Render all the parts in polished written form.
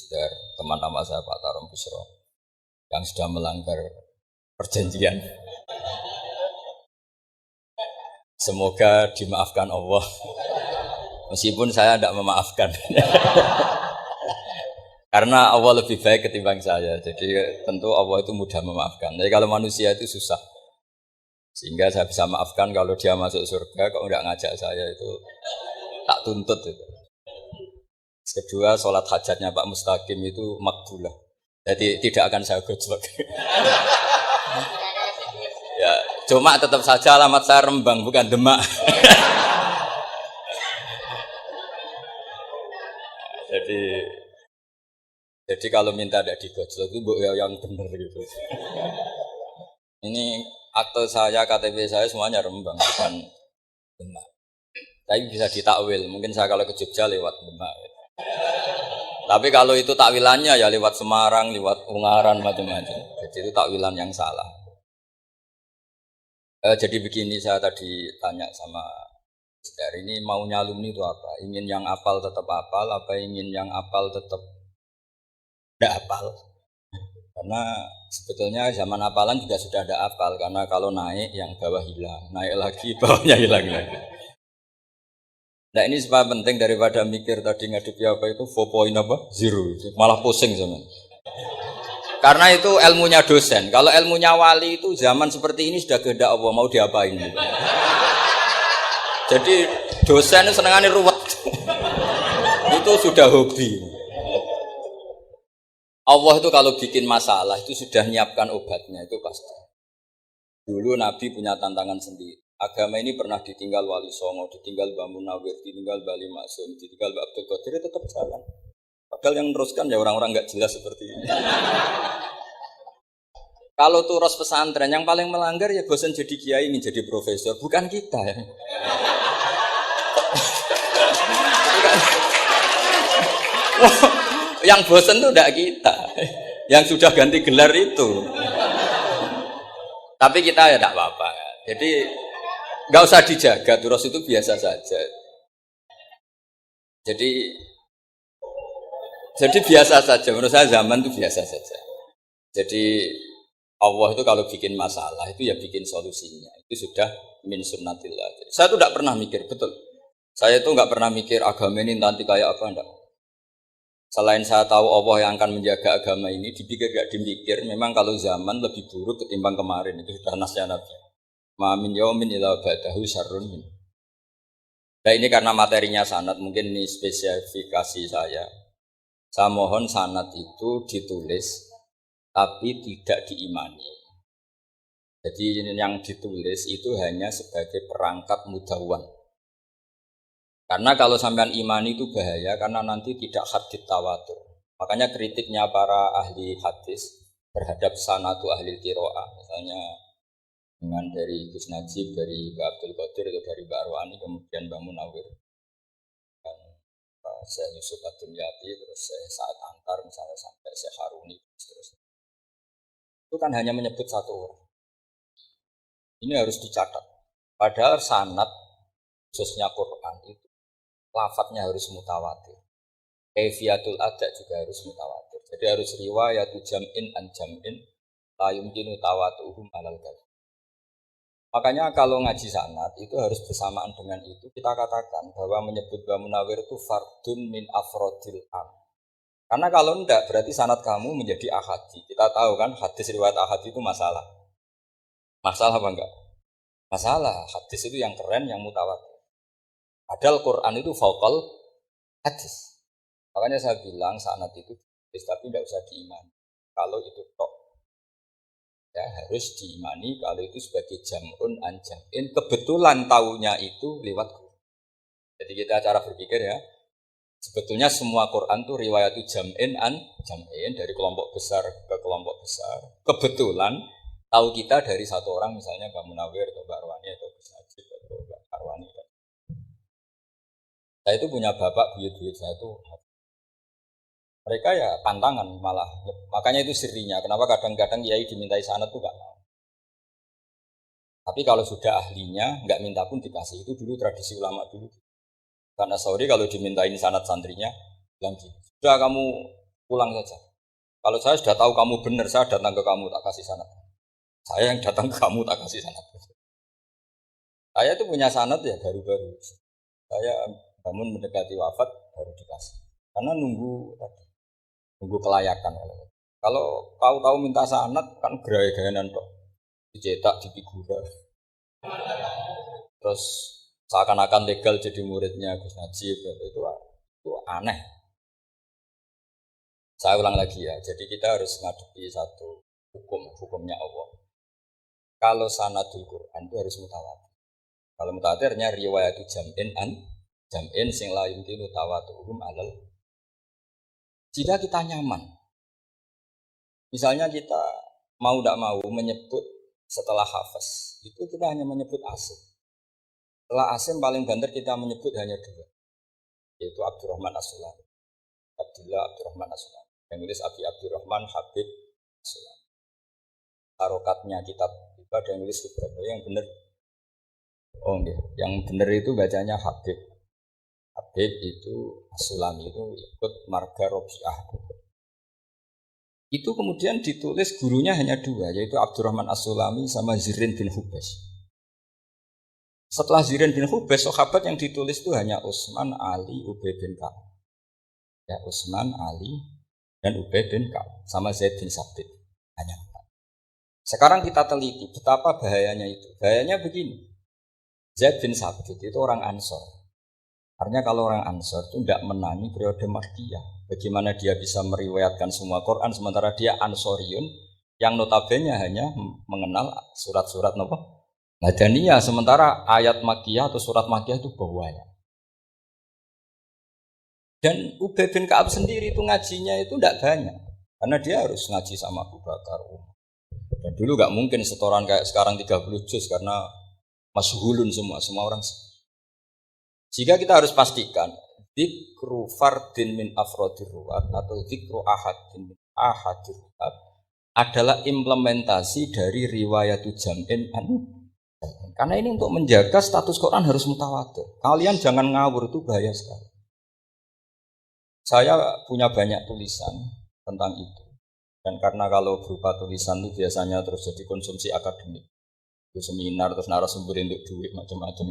Sekedar teman nama saya Pak Tarom Busro yang sudah melanggar perjanjian. Semoga dimaafkan Allah. Meskipun saya tidak memaafkan. Karena Allah lebih baik ketimbang saya. Jadi tentu Allah itu mudah memaafkan. Jadi kalau manusia itu susah. Sehingga saya bisa maafkan kalau dia masuk surga, kalau nggak ngajak saya itu tak tuntut itu. Kedua, sholat hajatnya Pak Mustaqim itu makbulah. Jadi tidak akan saya gojlok. Ya, cuma tetap saja alamat saya Rembang bukan Demak. Jadi kalau minta tidak digojlok itu yang benar gitu. Ini akte saya, KTP saya semuanya Rembang bukan Demak. Tapi bisa ditakwil. Mungkin saya kalau ke Jogja lewat Demak. Tapi kalau itu takwilannya ya lewat Semarang, lewat Ungaran macam-macam. Jadi itu takwilan yang salah. Jadi begini, saya tadi tanya sama dari ini maunya alumni itu apa? Ingin yang apal tetap apal, apa ingin yang apal tetap tidak apal? Karena sebetulnya zaman apalan juga sudah ada apal. Karena kalau naik yang bawah hilang, naik lagi bawahnya hilang lagi. Nah ini sebab penting daripada mikir tadi ngadepi apa itu 4.0 malah pusing zaman. Karena itu ilmunya dosen. Kalau ilmunya wali itu zaman seperti ini sudah kehendak Allah mau diapain gitu. Jadi dosen senengannya ruwet. Itu sudah hobi. Allah itu kalau bikin masalah itu sudah menyiapkan obatnya itu pasti. Dulu Nabi punya tantangan sendiri. Agama ini pernah ditinggal Wali Songo, ditinggal Mbah Munawir, ditinggal Bali Maksum, ditinggal Mbah Abdul Qadir, tetap jalan. Padahal yang meneruskan ya orang-orang nggak jelas seperti ini. Kalau turos pesantren yang paling melanggar ya bosan jadi kiai ingin jadi profesor, bukan kita ya. Yang bosan itu tidak kita, yang sudah ganti gelar itu. Tapi kita ya tidak apa-apa. Jadi nggak usah dijaga, turos itu biasa saja. Jadi biasa saja. Menurut saya zaman itu biasa saja. Jadi Allah itu kalau bikin masalah itu ya bikin solusinya. Itu sudah min sunnatillah. Jadi, saya tuh tidak pernah mikir betul. Saya tuh nggak pernah mikir agama ini nanti kayak apa enggak. Selain saya tahu Allah yang akan menjaga agama ini, dipikir gak dimikir. Memang kalau zaman lebih buruk ketimbang kemarin itu sudah nasnya Nabi. Ma min yaumin illa ba'dahu syarrun min. Nah ini karena materinya sanad, mungkin ini spesifikasi saya. Saya mohon sanad itu ditulis tapi tidak diimani. Jadi yang ditulis itu hanya sebagai perangkat mudawwan. Karena kalau sampean imani itu bahaya karena nanti tidak hadits tawatur. Makanya kritiknya para ahli hadis terhadap sanadu ahli qiraah, misalnya dengan dari Gus Najib, dari Mbak Abdul Qadir, atau dari Mbak Arwani, kemudian Mbak Munawir, dan Syekh Yusuf Ad-Dimyati, terus Syekh Sa'ad Antar, misalnya sampai Syekh Haruni, terus itu kan hanya menyebut satu orang. Ini harus dicatat. Padahal sanad, khususnya Quran itu, lafadznya harus mutawatir. Kaifiyatul ada juga harus mutawatir. Jadi harus riwayatu jam'in an jam'in, la yumkinu tawatuhum alal kadhib. Makanya kalau ngaji sanad itu harus bersamaan dengan itu kita katakan bahwa menyebut Mbah Munawir itu fardun min afrodil am. Karena kalau enggak berarti sanad kamu menjadi ahadi. Kita tahu kan hadis riwayat ahadi itu masalah. Masalah apa enggak? Masalah. Hadis itu yang keren, yang mutawatir. Padahal Quran itu fauqal hadis. Makanya saya bilang sanad itu tapi tidak usah diimani. Kalau itu tok. Ya, harus diimani kalau itu sebagai jam'un an jam'in, kebetulan taunya itu lewat Quran. Jadi kita cara berpikir ya, sebetulnya semua Quran itu riwayat jam'in an jam'in, dari kelompok besar ke kelompok besar. Kebetulan tahu kita dari satu orang, misalnya Mbak Munawir atau Mbak Arwani atau Gus Najib atau Mbak Arwani. Saya itu punya bapak buyut-buyut saya itu, mereka ya pantangan malah. Makanya itu sirinya. Kenapa kadang-kadang kiai dimintai sanad tuh gak mau. Tapi kalau sudah ahlinya nggak minta pun dikasih. Itu dulu tradisi ulama dulu. Karena sorry kalau dimintain sanad santrinya bilang gini, sudah kamu pulang saja. Kalau saya sudah tahu kamu benar, saya datang ke kamu tak kasih sanad. Saya yang datang ke kamu tak kasih sanad. Saya itu punya sanad ya baru-baru. Saya bangun mendekati wafat baru dikasih. Karena nunggu kelayakan. Kalau tahu-tahu minta sanad kan gaya-gayanan kok. Dicetak di figura. Terus seakan-akan legal jadi muridnya Gus Najib itu aneh. Saya ulang lagi ya. Jadi kita harus ngadepi satu hukumnya Allah. Kalau sanadul Quran itu harus mutawatir. Kalau mutawatirnya riwayat jam'in sing la yumkinu tawatuhum alal. Jika kita nyaman, misalnya kita mau tidak mau menyebut setelah hafaz, itu kita hanya menyebut asim. Setelah asim paling banter kita menyebut hanya dua, yaitu Abdurrahman As-Sulami, Abdurrahman As-Sulami. Yang nulis Abdurrahman Habib As-Sulami. Harokatnya kitab itu ada yang nulis Ibrahim, yang benar. Oh enggak, yang benar itu bacanya Habib. Habib itu As-Sulami itu ikut marga Robi'ah. Itu kemudian ditulis gurunya hanya dua, yaitu Abdurrahman As-Sulami sama Zirin bin Hubes. Setelah Zirin bin Hubes, sahabat yang ditulis itu hanya Utsman, Ali, Ubay bin Ka'ab. Ya, Utsman, Ali, dan Ubay bin Ka'ab sama Zaid bin Sabit. Hanya empat. Sekarang kita teliti betapa bahayanya itu. Bahayanya begini. Zaid bin Sabit itu orang Ansor. Artinya kalau orang Ansor itu tidak menangi periode Makkiyah. Bagaimana dia bisa meriwayatkan semua Quran sementara dia Ansoriun yang notabene hanya mengenal surat-surat Madaniyah, sementara ayat Makkiyah atau surat Makkiyah itu banyak. Dan Ubay bin Ka'ab sendiri itu ngajinya itu tidak banyak karena dia harus ngaji sama Abu Bakar. Dan dulu nggak mungkin setoran kayak sekarang 30 juz karena masyhulun semua orang. Jika kita harus pastikan dzikru fardin min afrodir ruwat atau dzikru ahadin min ahadir ruwat adalah implementasi dari riwayatu jam'in karena ini untuk menjaga status Quran harus mutawatir. Kalian jangan ngawur, itu bahaya sekali. Saya punya banyak tulisan tentang itu dan karena kalau berupa tulisan itu biasanya terus jadi konsumsi akademik, itu seminar terus narasumber untuk duit macam-macam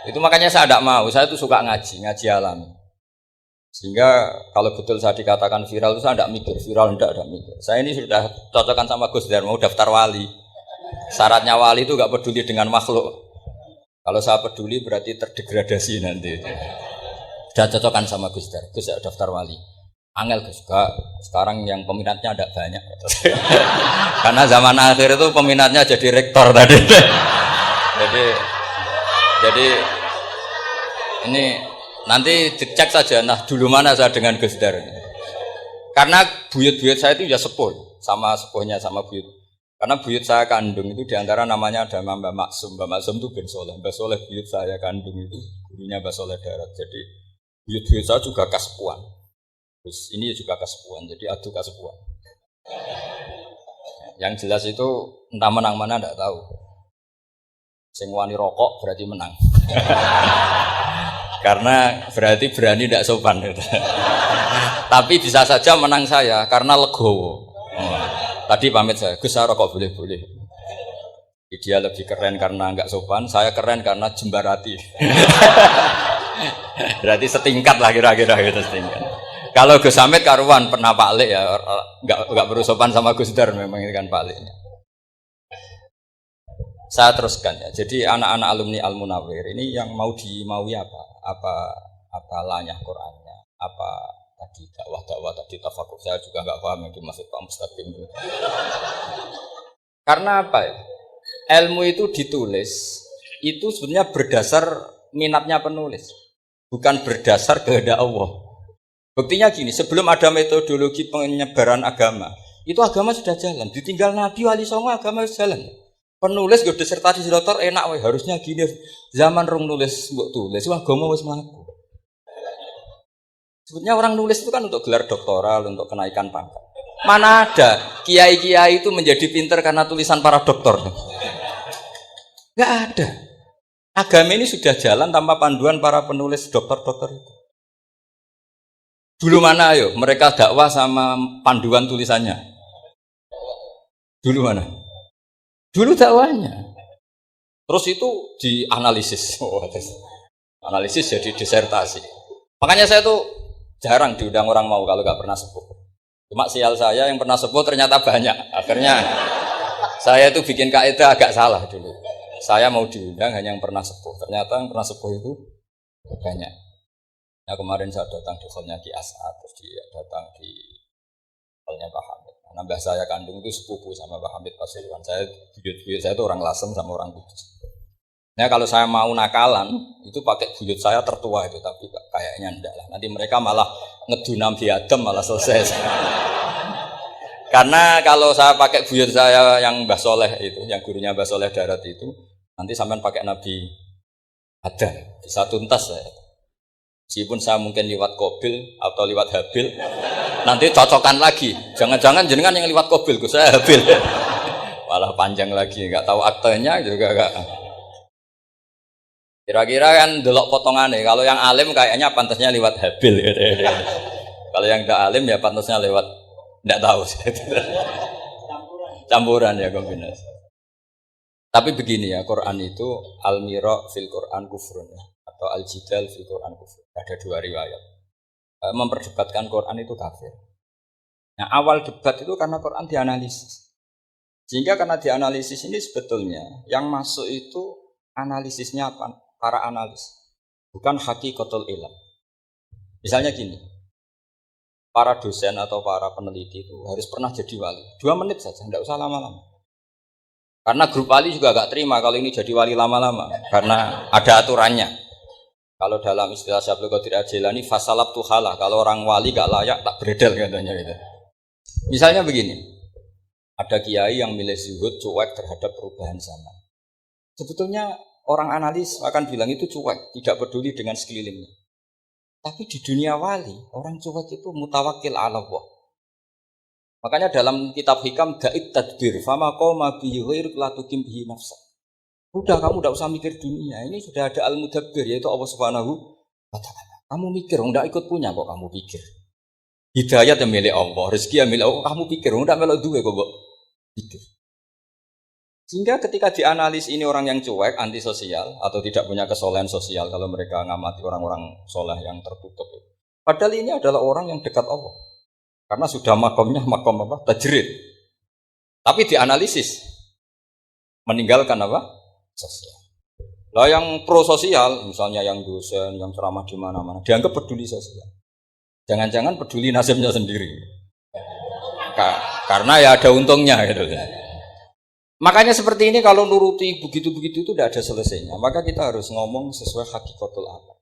itu makanya saya tidak mau. Saya tuh suka ngaji alami. Sehingga kalau betul saya dikatakan viral itu saya tidak mikir, viral tidak mikir. Saya ini sudah cocokkan sama Gus Dar, mau daftar wali. Syaratnya wali itu nggak peduli dengan makhluk. Kalau saya peduli berarti terdegradasi nanti. Sudah cocokkan sama Gus Dar, Gus daftar wali. Angel Gus, sekarang yang peminatnya ada banyak. Karena zaman akhir itu peminatnya jadi rektor tadi. Jadi ini nanti dicek saja. Nah dulu mana saya dengan Gus Dar. Karena buyut-buyut saya itu ya sepuh sama sepuhnya sama buyut. Karena buyut saya kandung itu diantara namanya ada Mbak Maksum. Mbak Maksum itu bin Soleh. Mbak Soleh buyut saya kandung itu gurunya Mbak Soleh Darat. Jadi buyut-buyut saya juga kasepuan. Terus ini juga kasepuan. Jadi adu kasepuan. Yang jelas itu entah menang mana tidak tahu. Sing wani rokok berarti menang. Karena berarti berani tidak sopan. Tapi bisa saja menang saya karena legowo. Tadi pamit saya, Gus saya rokok boleh-boleh. Dia lebih keren karena enggak sopan, saya keren karena jembarati. Berarti setingkat lah kira-kira gitu setingkat. Kalau Gus Hamid karuan pernah Pak Lek ya, enggak perlu sopan sama Gus Dar memang ini kan Pak Leknya. Saya teruskan ya. Jadi anak-anak alumni Al-Munawwir ini yang dimaui apa? Apa lanyah Qur'annya? Apa tadi dakwah tadi tafakur? Saya juga enggak paham yang dimaksud Pak Mustaqim itu. Karena apa ya? Ilmu itu ditulis itu sebenarnya berdasar minatnya penulis, bukan berdasar kehendak Allah. Buktinya gini, sebelum ada metodologi penyebaran agama, itu agama sudah jalan. Ditinggal Nabi Wali Songo agama sudah jalan. Penulis gue disertasi dokter enak, harusnya gini. Zaman rong nulis mbok tulis, wah agama wis mlaku. Sebetulnya orang nulis itu kan untuk gelar doktoral, untuk kenaikan pangkat. Mana ada kiai-kiai itu menjadi pinter karena tulisan para doktor? Nggak ada. Agama ini sudah jalan tanpa panduan para penulis dokter-dokter itu. Dulu mana ayo? Mereka dakwah sama panduan tulisannya. Dulu mana? Dulu dakwahnya. Terus itu dianalisis. Oh, analisis jadi disertasi. Makanya saya tuh jarang diundang orang mau kalau nggak pernah sepuh. Cuma sial saya yang pernah sepuh ternyata banyak. Akhirnya saya itu bikin kaidah agak salah dulu. Saya mau diundang hanya yang pernah sepuh. Ternyata yang pernah sepuh itu banyak. Nah, kemarin saya datang di hallnya Ki As'ad, terus dia datang di hallnya Pak Hamid. Karena mbah saya kandung itu sepupu sama Pak Hamid Pasuruan. Saya buyut-buyut saya itu orang Lasem sama orang Kudus. Nah kalau saya mau nakalan itu pakai buyut saya tertua itu, tapi kayaknya enggak lah. Nanti mereka malah ngedunam di Adam malah selesai. Karena kalau saya pakai buyut saya yang Mbah Soleh itu, yang gurunya Mbah Soleh Darat itu, nanti sampean pakai Nabi Adam, bisa tuntas saya. Meskipun saya mungkin lewat Kobil atau lewat Habil, nanti cocokan lagi. Jangan-jangan jenengan yang lewat Kobil, saya Habil. Malah panjang lagi, nggak tahu aktenya juga nggak. Kira-kira kan delok potongannya. Kalau yang alim kayaknya pantasnya lewat Habil. Kalau yang tidak alim ya pantasnya lewat tidak tahu. Campuran ya kombinasi. Tapi begini ya, Quran itu al-mira fil Quran kufrun ya, atau al-jidal fil Quran kufrun. Ada dua riwayat. Memperdebatkan Quran itu kafir. Nah, awal debat itu karena Quran dianalisis. Sehingga karena dianalisis ini sebetulnya yang masuk itu analisisnya apa? Para analis, bukan hakikatul ilm. Misalnya gini, para dosen atau para peneliti itu harus pernah jadi wali. 2 menit saja, tidak usah lama-lama. Karena grup wali juga gak terima kalau ini jadi wali lama-lama, karena ada aturannya. Kalau dalam istilah Syaikhul Qadir Al-Jilani, fasalab tuhalah, kalau orang wali gak layak tak beredel katanya gitu. Misalnya begini, ada kiai yang milih zuhud cuek terhadap perubahan zaman. Sebetulnya orang analis akan bilang itu cuek, tidak peduli dengan sekelilingnya. Tapi di dunia wali, orang cuek itu mutawakkil ala Allah. Makanya dalam kitab hikam da'id tadbir, fama qoma bi ghairi la tuqim bihi nafsa. Udah kamu tidak usah mikir dunia, ini sudah ada al-mudabbir yaitu Allah Subhanahu wa taala. Kamu mikir, enggak ikut punya kok kamu pikir. Hidayat yang milik Allah, rezeki yang milik Allah, kamu pikir, enggak melok duwe kok pikir. Sehingga ketika dianalis ini orang yang cuek, antisosial atau tidak punya kesolehan sosial kalau mereka ngamati orang-orang soleh yang tertutup. Padahal ini adalah orang yang dekat Allah. Karena sudah makomnya makom apa? Tajrid. Tapi dianalisis meninggalkan apa? Sosial. Lah yang pro sosial, misalnya yang dosen, yang ceramah di mana-mana, dianggap peduli sosial. Jangan-jangan peduli nasibnya sendiri. Karena ya ada untungnya gitu. Makanya seperti ini kalau nuruti begitu-begitu itu tidak ada selesainya. Maka kita harus ngomong sesuai hakikatul amr.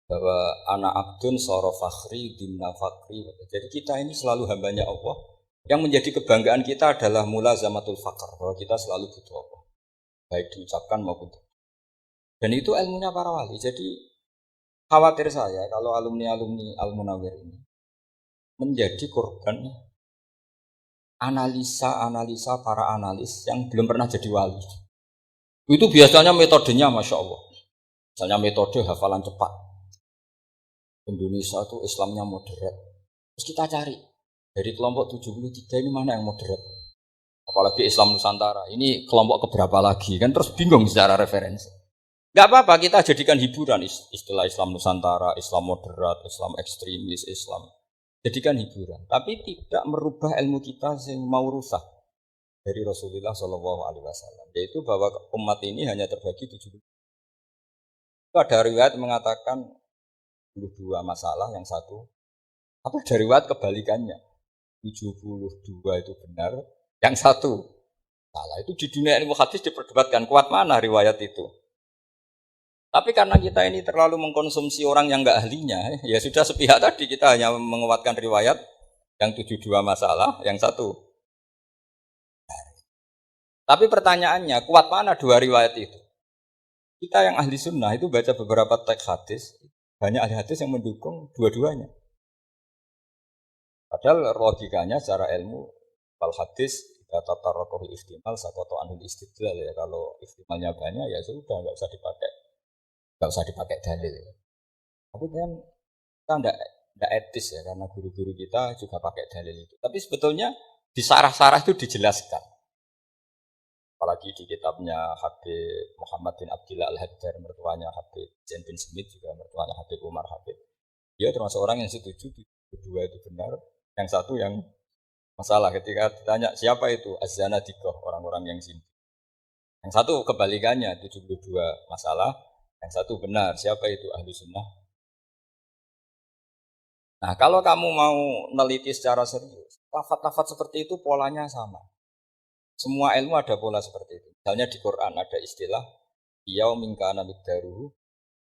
Bahwa anak abdun soro fakhri dimna fakhri. Jadi kita ini selalu hambanya Allah. Yang menjadi kebanggaan kita adalah mula zamatul fakhr. Bahwa kita selalu butuh Allah. Baik diucapkan maupun tidak. Dan itu ilmunya para wali. Jadi khawatir saya kalau alumni-alumni Al-Munawwir ini menjadi korban analisa para analis yang belum pernah jadi wali. Itu biasanya metodenya Masya Allah. Misalnya metode hafalan cepat. Indonesia itu Islamnya moderat. Terus kita cari dari kelompok 73 ini mana yang moderat. Apalagi Islam Nusantara. Ini kelompok keberapa lagi kan terus bingung secara referensi. Gak apa-apa kita jadikan hiburan istilah Islam Nusantara, Islam moderat, Islam ekstremis, Islam. Jadikan hiburan, tapi tidak merubah ilmu kita yang mau rusak dari Rasulullah Shallallahu Alaihi Wasallam, yaitu bahwa umat ini hanya terbagi 70. Itu ada riwayat mengatakan 72 masalah, yang satu apa dari riwayat kebalikannya 72 itu benar, yang satu salah. Itu di dunia ilmu hadis diperdebatkan kuat mana riwayat itu. Tapi karena kita ini terlalu mengkonsumsi orang yang enggak ahlinya, ya sudah sepihak tadi kita hanya menguatkan riwayat yang 72 masalah, yang satu. Tapi pertanyaannya, kuat mana dua riwayat itu? Kita yang ahli sunnah itu baca beberapa teks hadis, banyak ahli hadis yang mendukung dua-duanya. Padahal logikanya secara ilmu, kalau hadis, kata tarokoh ihtimal, sakoto anul istidlal ya, kalau ihtimalnya banyak ya sudah, nggak usah dipakai dalil. Tapi kan kita tidak etis ya, karena guru-guru kita juga pakai dalil itu. Tapi sebetulnya di sarah-sarah itu dijelaskan. Apalagi di kitabnya Habib Muhammad bin Abdillah Al-Haddar, mertuanya Habib Zain bin Smith, juga mertuanya Habib Umar Habib. Dia termasuk orang yang setuju kedua itu benar, yang satu yang masalah. Ketika ditanya siapa itu Az-Zanadiqah, orang-orang yang zina. Yang satu kebalikannya 72 masalah, yang satu benar. Siapa itu ahlu sunnah? Nah, kalau kamu mau meneliti secara serius, lafaz-lafaz seperti itu polanya sama. Semua ilmu ada pola seperti itu. Misalnya di Quran ada istilah yaumin kana miqdaruhu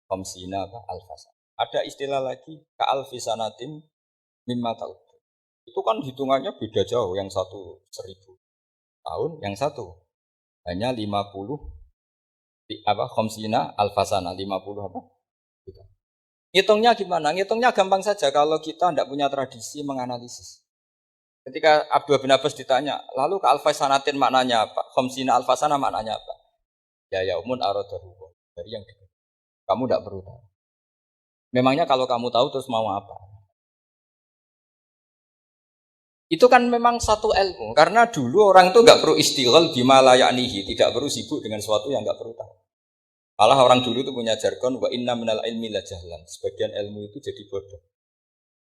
khamsina alfasa. Ada istilah lagi ka alfisanatin mimma ta'ud. Itu kan hitungannya beda jauh. Yang satu 1000 tahun, yang satu hanya 50 khamsina alfasana, 50 apa? Gitu. Ngitungnya gimana? Ngitungnya gampang saja kalau kita tidak punya tradisi menganalisis. Ketika Abdul bin Abbas ditanya, lalu ke alfasanatin maknanya apa? Khamsina alfasana maknanya apa? Ya yaumun aradahu. Dari yang dekat. Kamu tidak perlu tahu. Memangnya kalau kamu tahu terus mau apa? Itu kan memang satu ilmu. Karena dulu orang itu nggak perlu istighol bima la ya'nihi, tidak perlu sibuk dengan sesuatu yang nggak perlu tahu. Malah orang dulu itu punya jargon wa inna minal ilmi la jahlan. Sebagian ilmu itu jadi bodoh.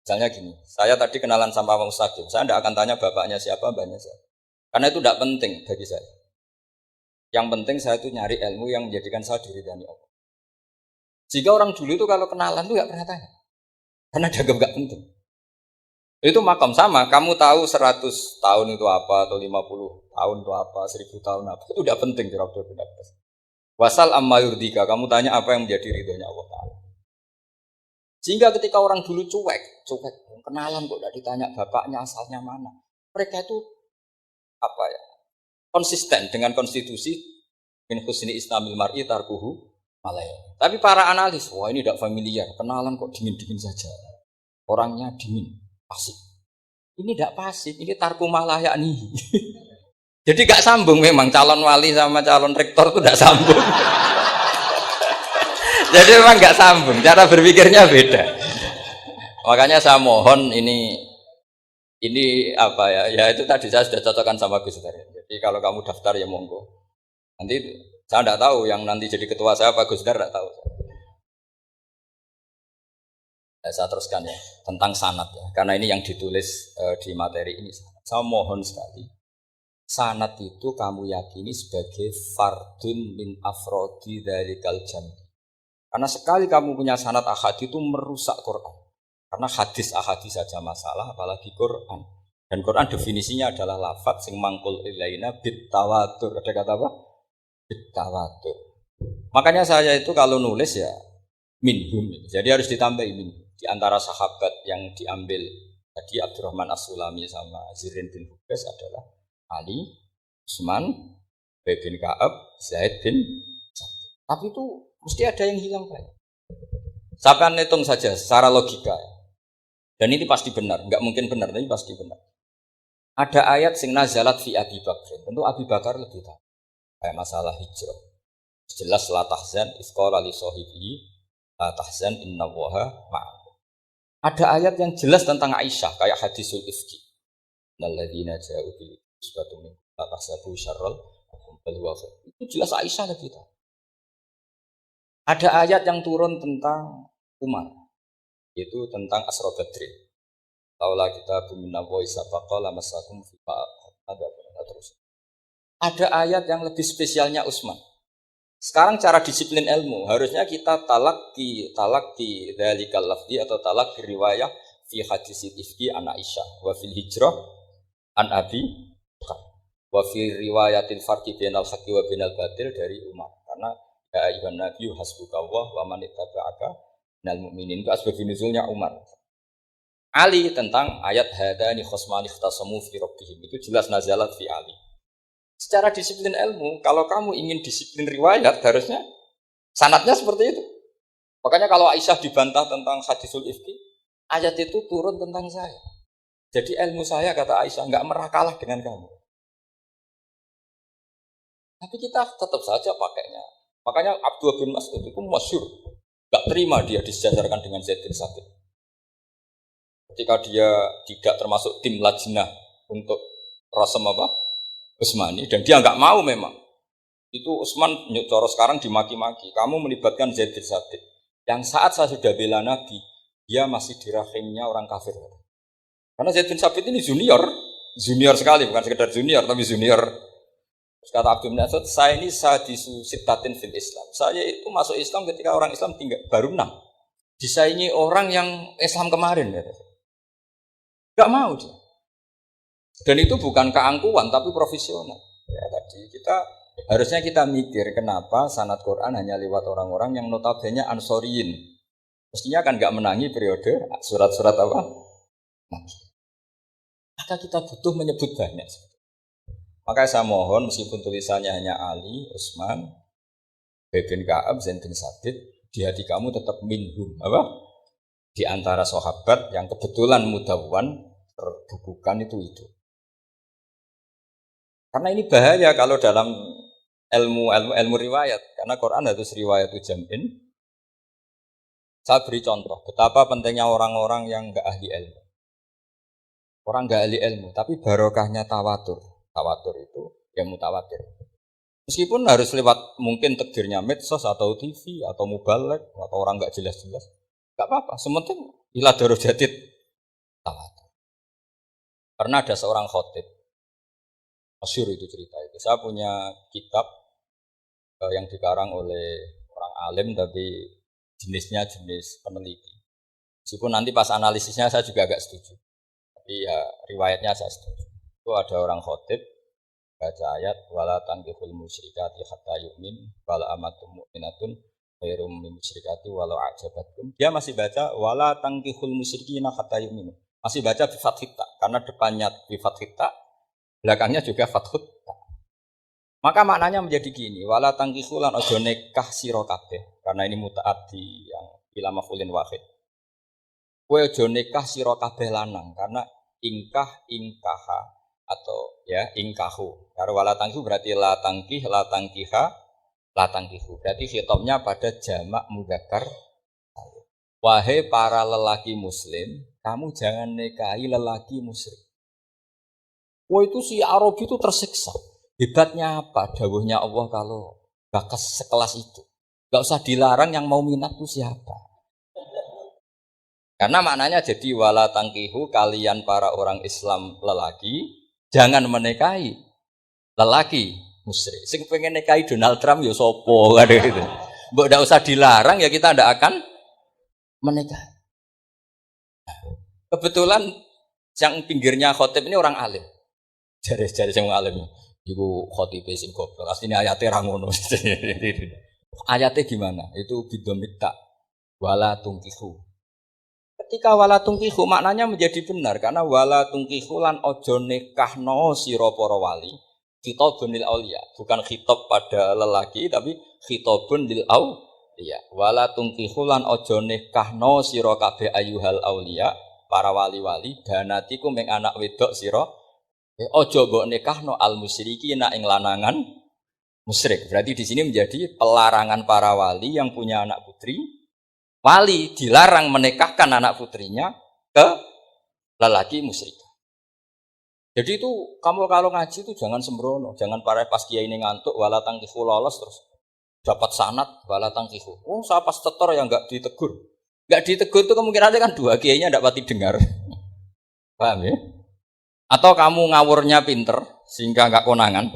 Misalnya gini, saya tadi kenalan sama Pak Mustaqim, saya tidak akan tanya bapaknya siapa, mbaknya siapa. Karena itu tidak penting bagi saya. Yang penting saya itu nyari ilmu yang menjadikan saya diridhani Allah. Jika orang dulu itu kalau kenalan itu nggak pernah tanya. Karena dianggap nggak penting. Itu makam sama, kamu tahu 100 tahun itu apa, atau 50 tahun itu apa, 1000 tahun apa, itu tidak penting. Wasal amma yurdika, kamu tanya apa yang menjadi ridhonya Allah Ta'ala. Sehingga ketika orang dulu cuek, kenalan kok tidak ditanya bapaknya asalnya mana. Mereka itu apa ya? Konsisten dengan konstitusi min husni islamil mar'i tarkuhu malaya. Tapi para analis, wah ini tidak familiar, kenalan kok dingin-dingin saja. Orangnya dingin, pasif. Ini tidak pasif, ini tarku malaya nih. Jadi gak sambung memang calon wali sama calon rektor itu tidak sambung. Jadi memang nggak sambung, cara berpikirnya beda. Makanya saya mohon ini apa ya? Ya itu tadi saya sudah cocokkan sama Gus Dar. Jadi kalau kamu daftar ya monggo. Nanti saya tidak tahu yang nanti jadi ketua saya Pak Gus Dar tidak tahu. Ya, saya teruskan ya tentang sanad ya. Karena ini yang ditulis di materi ini. Saya mohon sekali. Sanad itu kamu yakini sebagai fardun min afrodi dzalikal jami'. Karena sekali kamu punya sanad ahad itu merusak Quran. Karena hadis ahadis saja masalah, apalagi Quran. Dan Quran definisinya adalah lafadz sing mangkul ilaina bit tawatur. Ada kata apa? Bit tawatur. Makanya saya itu kalau nulis ya minhum. Jadi harus ditambahi minhum. Di antara sahabat yang diambil tadi Abdurrahman As-Sulami sama Zirin bin Hubes adalah Ali, Utsman, Ubay bin Ka'ab, Zaid bin Sabit. Tapi itu mesti ada yang hilang banyak. Saya akan hitung saja secara logika. Dan ini pasti benar, nggak mungkin benar, tapi pasti benar. Ada ayat sing nazalat fi Abi Bakr. Tentu Abi Bakar lebih tahu. Kayak masalah hijrah. Jelas la tahzan isqala li sahibihi la tahzan innallaha ma'akum. Ada ayat yang jelas tentang Aisyah kayak hadisul ifki. Alladzina ja'u bil usbatu min la tahsabu syarral bal huwa khair. Itu jelas Aisyah lebih tahu. Ada ayat yang turun tentang Umar, yaitu tentang Asra Badrin. Taula kita bumina wa isafaqa lamasakum fi ada terus. Ada ayat yang lebih spesialnya Utsman. Sekarang cara disiplin ilmu, harusnya kita talaqi dzalikal lafzi atau talaqi riwayah fi hadisil ifki an Aisyah wa fil hijrah an Abi Bakar wa fi riwayatil farqi bainal haqqi wa bainal batil dari Umar. Karena ya ayuhan nabiyyu hasbukallah wa man ittaba'aka minal mu'minin, itu asbab nuzulnya Umar. Ali tentang ayat hadani khosmani ikhtasamu fi rabbihim, itu jelas nazalat fi Ali. Secara disiplin ilmu, kalau kamu ingin disiplin riwayat, harusnya sanadnya seperti itu. Makanya kalau Aisyah dibantah tentang hadisul ifki, ayat itu turun tentang saya. Jadi ilmu saya, kata Aisyah, nggak merah kalah dengan kamu. Tapi kita tetap saja pakainya. Makanya Abdul bin Mas'ud itu masyhur, nggak terima dia disejajarkan dengan Zaid bin Sabit. ketika dia tidak termasuk tim lajnah untuk rasem apa Utsmani dan dia nggak mau memang itu Utsman cara sekarang dimaki-maki kamu melibatkan Zaid bin Sabit yang saat saya sudah bela Nabi dia masih di rahimnya orang kafir karena Zaid bin Sabit ini junior sekali bukan sekedar junior tapi junior. Kata Abdul Nasir, saya ini sadisu sitatin fil Islam. Saya itu masuk Islam ketika orang Islam tinggal baru 6. Disaingi orang yang Islam kemarin. Gak mau dia. Dan itu bukan keangkuhan tapi profesional. Ya, tadi harusnya kita mikir kenapa sanad Quran hanya lewat orang-orang yang notabene ansoriyin. Mestinya kan gak menangi periode surat-surat apa? Maka kita butuh menyebut banyak. Maka saya mohon meskipun tulisannya hanya Ali, Utsman, bin Ka'ab, Zaid bin Sabit, di hati kamu tetap minhum, apa? Di antara sahabat yang kebetulan mudawwan terbukukan itu. Karena ini bahaya kalau dalam ilmu riwayat, karena Quran harus riwayat jam'in. Saya beri contoh betapa pentingnya orang-orang yang enggak ahli ilmu. Orang enggak ahli ilmu, tapi barokahnya tawatur. Tawatur itu yang mutawatir. Meskipun harus lewat mungkin takdirnya medsos atau TV atau mubalek atau orang nggak jelas-jelas, nggak apa-apa. Sementing ila darajatid tawatur. Pernah ada seorang khotib, masyhur itu cerita itu. Saya punya kitab yang dikarang oleh orang alim tapi jenisnya jenis peneliti. Meskipun nanti pas analisisnya saya juga agak setuju, tapi ya riwayatnya saya setuju. Itu ada orang khotib baca ayat wala tankihul musyrikati hatta yu'min wala amatum mu'minatun khairum min musyrikati walau a'jabatkum. Dia masih baca wala tankihul musyrikina hatta yu'min. Masih baca bi fathit ta karena depannya bi fathit ta, belakangnya juga fathut ta. Maka maknanya menjadi gini, wala tankihul lan aja nikah sira kabeh. Karena ini mutaaddi yang ila maf'ulin wahid. Kowe aja nikah sira kabeh lanang karena ingkaha atau ya ingkahu. Kalau wala tangkihu berarti la tangkih, la tangkiha, la tangkihu. Berarti khitabnya pada jamak mudzakkar. Wahai para lelaki muslim, kamu jangan nikahi lelaki musyrik. Wah itu si Arabi itu tersiksa. Hebatnya apa? Dawuhnya Allah kalau bakas sekelas itu. Gak usah dilarang yang mau minat itu siapa. Karena maknanya jadi wala tangkihu kalian para orang Islam lelaki jangan menikahi lelaki musyrik. Sing pengen nikahi Donald Trump ya sopo ada gitu. Mbok ndak usah dilarang ya kita ndak akan menikah. Kebetulan yang pinggirnya khotib ini orang alim. Jari-jari sing alim. Iku khotib sing goblok. Asline ayate ra ngono. Ayatnya gimana? Itu bidomita wala tungkihu. Ketika wala tungkihu maknanya menjadi benar karena wala tungkihu lan ojo nikahno sira para wali khitabun lil auliya bukan khitab pada lelaki tapi khitabun lil auliya wala tungkihu lan ojo nikahno sira kabeh ayyuhal auliya para wali-wali banatiku ming anak wedok sira ojo mbok nikahno al musyrikina ing lanangan musyrik. Berarti di sini menjadi pelarangan para wali yang punya anak putri. Wali dilarang menikahkan anak putrinya ke lelaki musyrik. Jadi itu kamu kalau ngaji itu jangan sembrono, jangan pas kiai ini ngantuk wala tangkihu lolos terus dapat sanad wala tangkihu. Oh, saya pas tetor yang enggak ditegur. Enggak ditegur itu kemungkinannya kan dua kiainya enggak pati dengar. Paham ya? Atau kamu ngawurnya pinter sehingga enggak konangan,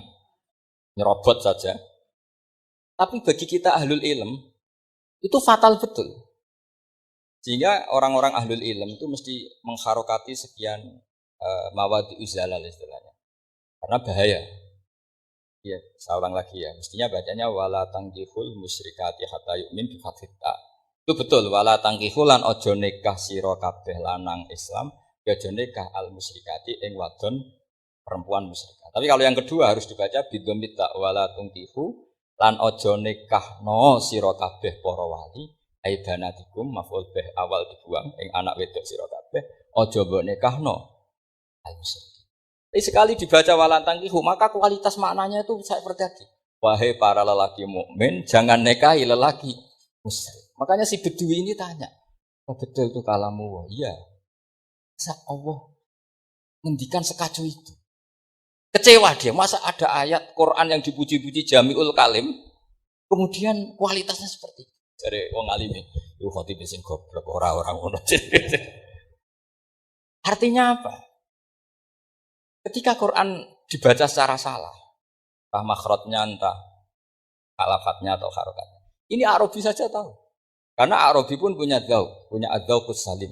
nyerobot saja. Tapi bagi kita ahlul ilm itu fatal betul. Sehingga orang-orang ahlul ilm itu mesti mengharokati sekian mawadi uzalal istilahnya. Karena bahaya. Ya, saya ulang lagi ya. Mestinya bacanya wala tangkihul musyrikati hatta yu'min bi fathit ta. Itu betul wala tangkihul lan aja nikah sira kabeh lanang Islam, ya aja nikah al musyrikati ing wadon perempuan musyrikat. Tapi kalau yang kedua harus dibaca bidomit ta wala tangkihu lan aja nikahno sira kabeh para wali. Aibanatikum maf'ul bih awal dibuang ing anak wedok sira kabeh aja mbok nikahno al-musyrik. Tapi sekali dibaca walantangkihu maka kualitas maknanya itu seperti tadi. Wahai para lelaki mukmin jangan nikahi lelaki musyrik. Makanya si Bedui ini tanya, "Oh betul itu kalamu?" Iya. Masa Allah ngendikan sekacau itu. Kecewa dia, masa ada ayat Quran yang dipuji-puji Jami'ul Kalim, kemudian kualitasnya seperti itu. Dari wong alim itu khotib sing goblok orang-orang ngono. Artinya apa? Ketika Quran dibaca secara salah, entah makhrajnya, entah halafatnya atau harokatnya. Ini Arabi saja tahu. Karena Arabi pun punya dzauq, punya adzauqus salim.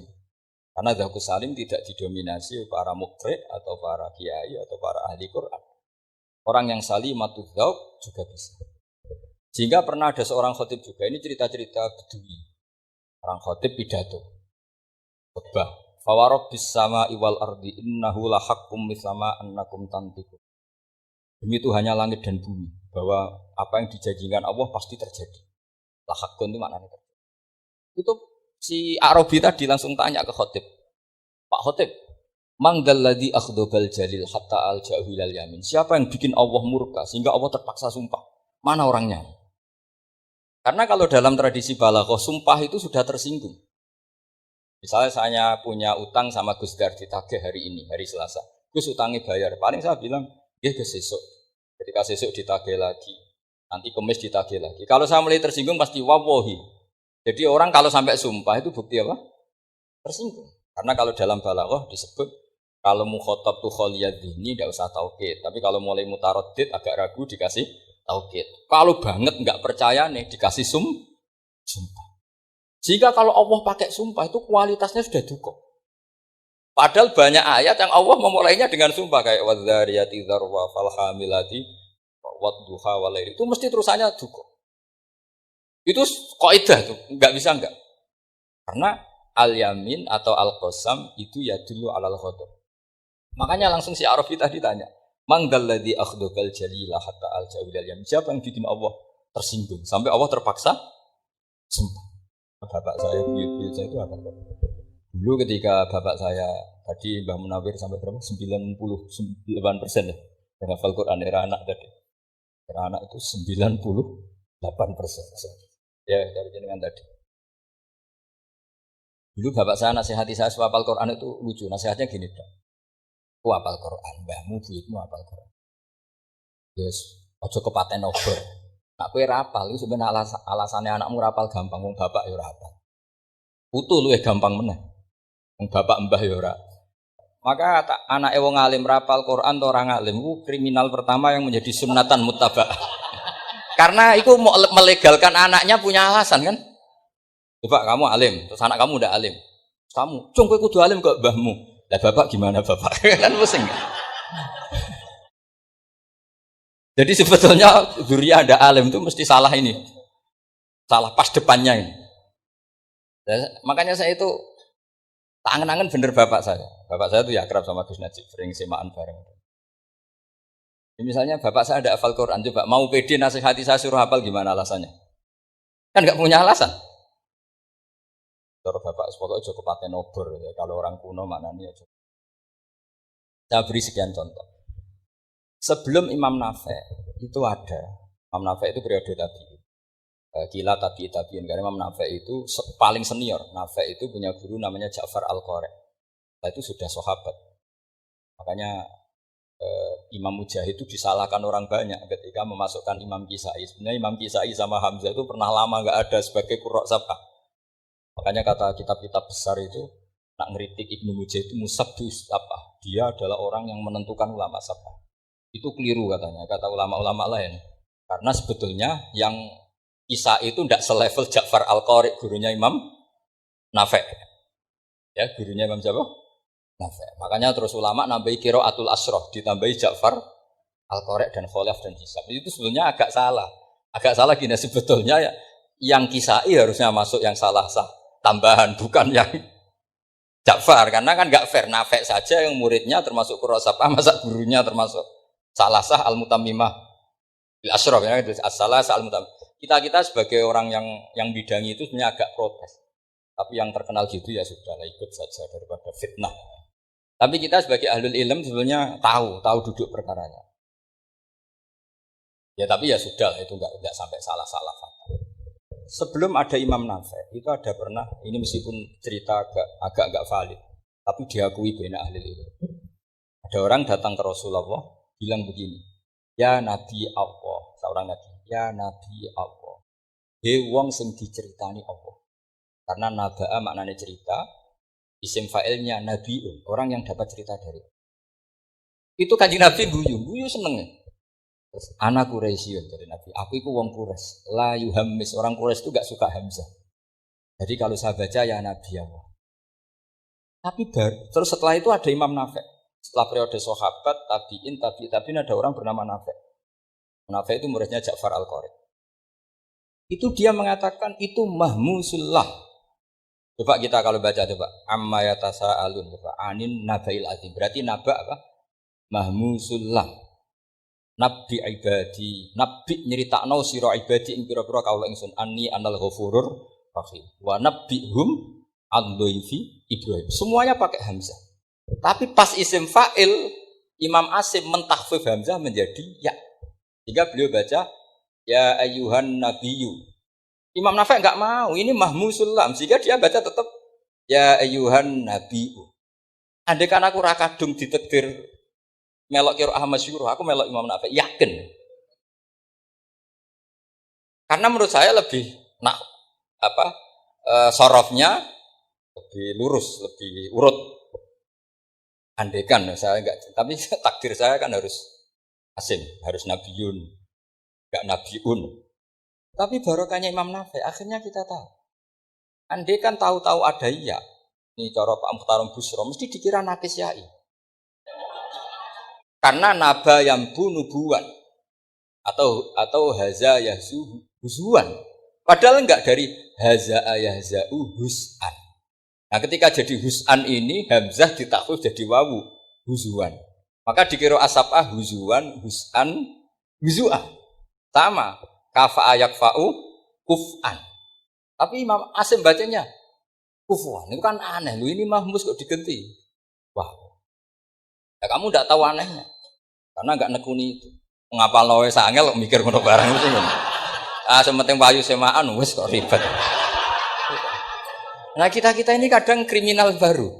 Karena dzauqus salim tidak didominasi para muqri atau para kiai atau para ahli Quran. Orang yang salimatuz dzauq juga bisa. Sehingga pernah ada seorang khotib juga, ini cerita-cerita Bedui. Orang khotib pidato. Khutbah. Fawarabbis sama'i wal ardi innahu lahaqqum misama annakum tantiqun. Demi Tuhannya langit dan bumi, bahwa apa yang dijanjikan Allah pasti terjadi. Lahaqqun itu maknanya terjadi. Itu si Arabi tadi langsung tanya ke khotib. Pak khotib, mangdal ladzi akhdhabal jalil hatta al-ja'hu ilal yamin. Siapa yang bikin Allah murka sehingga Allah terpaksa sumpah? Mana orangnya? Karena kalau dalam tradisi balaghah sumpah itu sudah tersinggung. Misalnya saya punya utang sama Gus Dar ditagih hari ini, hari Selasa. Gus utangnya bayar. Paling saya bilang, ya Gus sesuk. Ketika sesuk ditagih lagi, nanti Kemis ditagih lagi. Kalau saya mulai tersinggung pasti wawahi. Jadi orang kalau sampai sumpah itu bukti apa? Tersinggung. Karena kalau dalam balaghah disebut kalau mukhatab tu khaliyadzini tidak usah taukid. Tapi kalau mulai mutaraddid agak ragu dikasih taukid. Kalau banget nggak percaya nih dikasih sumpah. Jika kalau Allah pakai sumpah itu kualitasnya sudah cukup. Padahal banyak ayat yang Allah memulainya dengan sumpah kayak wadzariyati dzarwa falhamilati wadduha walail. Itu mesti terusannya cukup. Itu kaidah tuh, nggak bisa enggak. Karena al-yamin atau al-qasam itu ya dulu alal ghadab. Makanya langsung si Arabi tadi tanya, mangdalladzi akhdhabal jalila hatta al-jawilal yamin. Siapa yang bikin Allah tersinggung sampai Allah terpaksa sumpah? Bapak saya, buyut saya itu apa? Dulu ketika bapak saya tadi Mbah Munawir sampai berapa? 98% ya. Dengan hafal Quran era anak tadi. Era anak itu 98%. Ya, dari jenengan tadi. Dulu bapak saya nasihati saya supaya hafal Quran itu lucu. Nasihatnya gini, Pak. Ku hafal Quran, mbahmu buyutmu hafal Quran. Yes, ojo kepaten obor. Nak kowe rapal itu sebenarnya alasannya anakmu rapal gampang, wong bapak ya rapal. Putu luwih gampang meneh. Wong bapak mbah ya ora. Maka anake wong alim rapal Quran to orang alim ku kriminal pertama yang menjadi sunnatan muttaba'ah. Karena itu mau melegalkan anaknya punya alasan kan? Coba kamu alim, terus anak kamu udah alim. Kamu, cung kowe kudu alim kok mbahmu. Lah bapak gimana bapak? Kan pusing. Jadi sebetulnya dzurriyyah ada alim itu mesti salah ini. Salah pas depannya ini. Makanya saya itu tak angen-angen bener bapak saya. Bapak saya itu ya akrab sama Gus Najib, sering semaan bareng. Misalnya bapak saya ada hafal Quran, coba mau pede nasihati saya suruh hafal gimana alasannya? Kan nggak punya alasan. Terus bapak pokoknya cukup paten obor ya. Kalau orang kuno maknanya ya. Saya beri sekian contoh. Sebelum Imam Nafi' itu ada. Imam Nafi' itu periode tabi'in. Gila tabi'in karena Imam Nafi' itu paling senior. Nafi' itu punya guru namanya Ja'far Al-Qari. Nah, itu sudah sahabat. Makanya Imam Mujahid itu disalahkan orang banyak ketika memasukkan Imam Kisai. Sebenarnya Imam Kisai sama Hamzah itu pernah lama nggak ada sebagai qurra sab'ah. Makanya kata kitab-kitab besar itu nak ngeritik Ibnu Mujahid itu musabbis sab'ah. Dia adalah orang yang menentukan ulama sab'ah. Itu keliru katanya, kata ulama-ulama lain. Karena sebetulnya yang Kisai itu tidak selevel Ja'far Al-Qari, gurunya Imam Nafi'. Ya, gurunya Imam siapa? Nafi'. Makanya terus ulama nambahi qiraatul asroh, ditambahi Ja'far Al-Qari dan Khalaf dan Hisab. Itu sebetulnya agak salah. Agak salah gini, sebetulnya ya, yang Kisai harusnya masuk yang salah sah tambahan, bukan yang Ja'far. Karena kan nggak fair, Nafi' saja yang muridnya termasuk qurra sab'ah, masa gurunya termasuk salah sah al-mutammimah bil asyraf ya, as-salah sah al-mutammimah. Kita sebagai orang yang bidangi itu sebenarnya agak protes. Tapi yang terkenal gitu ya sudah ikut saja daripada fitnah. Tapi kita sebagai ahlul ilm sebenarnya tahu duduk perkaranya. Ya tapi ya sudah itu enggak sampai salah-salah. Sebelum ada Imam Nafi' itu ada pernah, ini meskipun cerita agak enggak valid, tapi diakui bena ahli ilmu. Ada orang datang ke Rasulullah bilang begini, ya Nabi Allah, seorang Nabi, ya Nabi Allah, he wong sing diceritani Allah. Karena naba'a maknanya cerita, isim fa'ilnya nabiun, orang yang dapat cerita dari Allah. Itu kanjeng Nabi guyu seneng. Terus anak Quraisyun dari Nabi, aku itu wong Quraisy, la yuhammis, orang Quraisy itu gak suka hamzah. Jadi kalau saya baca ya Nabi Allah. Tapi terus setelah itu ada Imam Nafi'. Setelah periode sahabat, tabi'in ada orang bernama Nafi'. Nafi' itu muridnya Ja'far Al-Qari. Itu dia mengatakan itu mahmusullah. Coba kita kalau baca coba amma yatasaalun coba anin nabail azim. Berarti naba apa? Mahmusullah. Nabi ibadi, nabi nyeritakno sira ibadi ing pira-pira kawula ingsun anni anal ghafurur rahim. Wa nabbihum al-dhaifi Ibrahim. Semuanya pakai hamzah. Tapi pas isim fa'il Imam Asim mentahfif hamzah menjadi ya. Jika beliau baca ya ayyuhan nabiyyu. Imam Nafi' enggak mau, ini mahmusul lam. Sehingga dia baca tetap ya ayyuhan nabiyyu. Andai kan aku ra kadung ditakdir melok qiraah masyhur, aku melok Imam Nafi' yakin. Karena menurut saya lebih sorofnya lebih lurus, lebih urut. Andaikan saya enggak, tapi takdir saya kan harus Asim, harus nabiyun, enggak nabiun. Tapi barokahnya Imam Nafi', akhirnya kita tahu. Andaikan tahu-tahu ada iya, ini cara Pak Mukhtarom Busro, mesti dikira nakis yai. Karena naba yang nubuwan atau haza yahzu huzuan. Padahal enggak dari haza yahza'u hus'an. Nah ketika jadi hus'an ini hamzah ditakhfif jadi wawu huzuan. Maka dikira asabah huzuan hus'an huzu'an. Sama kafa yakfa'u kuf'an. Tapi Imam Asim bacanya kuf'an. Itu kan aneh. Lu ini mahmus kok diganti. Wah. Ya, kamu enggak tahu anehnya. Karena enggak nekuni itu. Ngapal loe sangel mikir ngono barang mesti ngono. Sementing wayu semaan wis kok ribet. Nah kita ini kadang kriminal baru.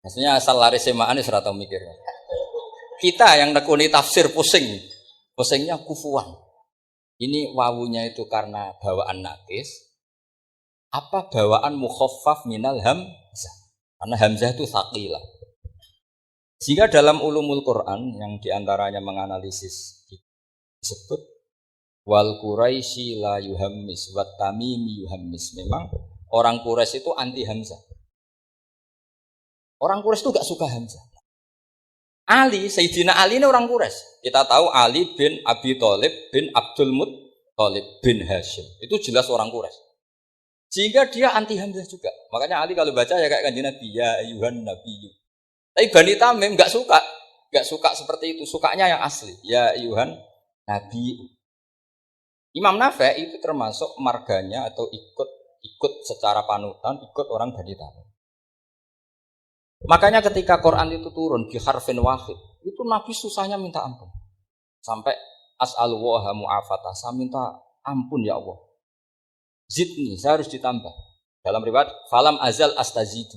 Maksudnya asal lari semaan wis ora tau mikir. Kita yang nekuni tafsir pusingnya kufuan. Ini wawunya itu karena bawaan nakis. Apa bawaan mukhaffaf minal hamzah? Karena hamzah itu tsaqilah. Sehingga dalam ulumul Quran yang diantaranya menganalisis disebut wal Quraisy la yuhammis wat tamimi yuhammis. Memang orang Quraisy itu anti hamzah. Orang Quraisy itu gak suka hamzah. Ali, Sayyidina Ali ini orang Quraisy. Kita tahu Ali bin Abi Thalib bin Abdul Muttalib bin Hashim. Itu jelas orang Quraisy. Sehingga dia anti hamzah juga. Makanya Ali kalau baca ya kayak kanjeng Nabi ya ayyuhan nabiyyu. Tapi Bani Tamim enggak suka seperti itu. Sukanya yang asli. Ya ayyuhan nabi. Imam Nafi' itu termasuk marganya atau ikut secara panutan ikut orang Bani Tamim. Makanya ketika Quran itu turun di harfin wahid, itu Nabi susahnya minta ampun. Sampai as'alullaha mu'afatah, saya minta ampun ya Allah. Zidni, saya harus ditambah. Dalam riwayat falam azal astazidu.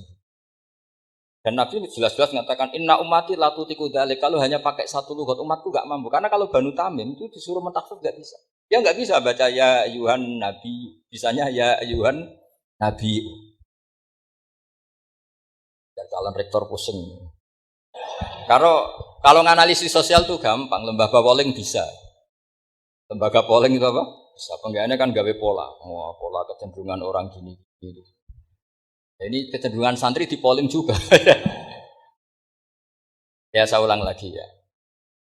Dan Nabi jelas-jelas mengatakan inna ummati la tutiku dzalik. Kalau hanya pakai satu lughat umatku enggak mampu. Karena kalau Banu Tamim itu disuruh mentakhfif enggak bisa. Dia enggak bisa baca ya ayyuhan nabi. Bisanya ya ayyuhan nabi. Dan calon rektor pusing. Kalau nganalisis sosial tuh gampang, lembaga polling bisa. Lembaga polling itu apa? Bisa. Penggawaannya kan gawe pola. Pola kecenderungan orang gini. Ini kecenderungan santri di polling juga. Ya saya ulang lagi ya.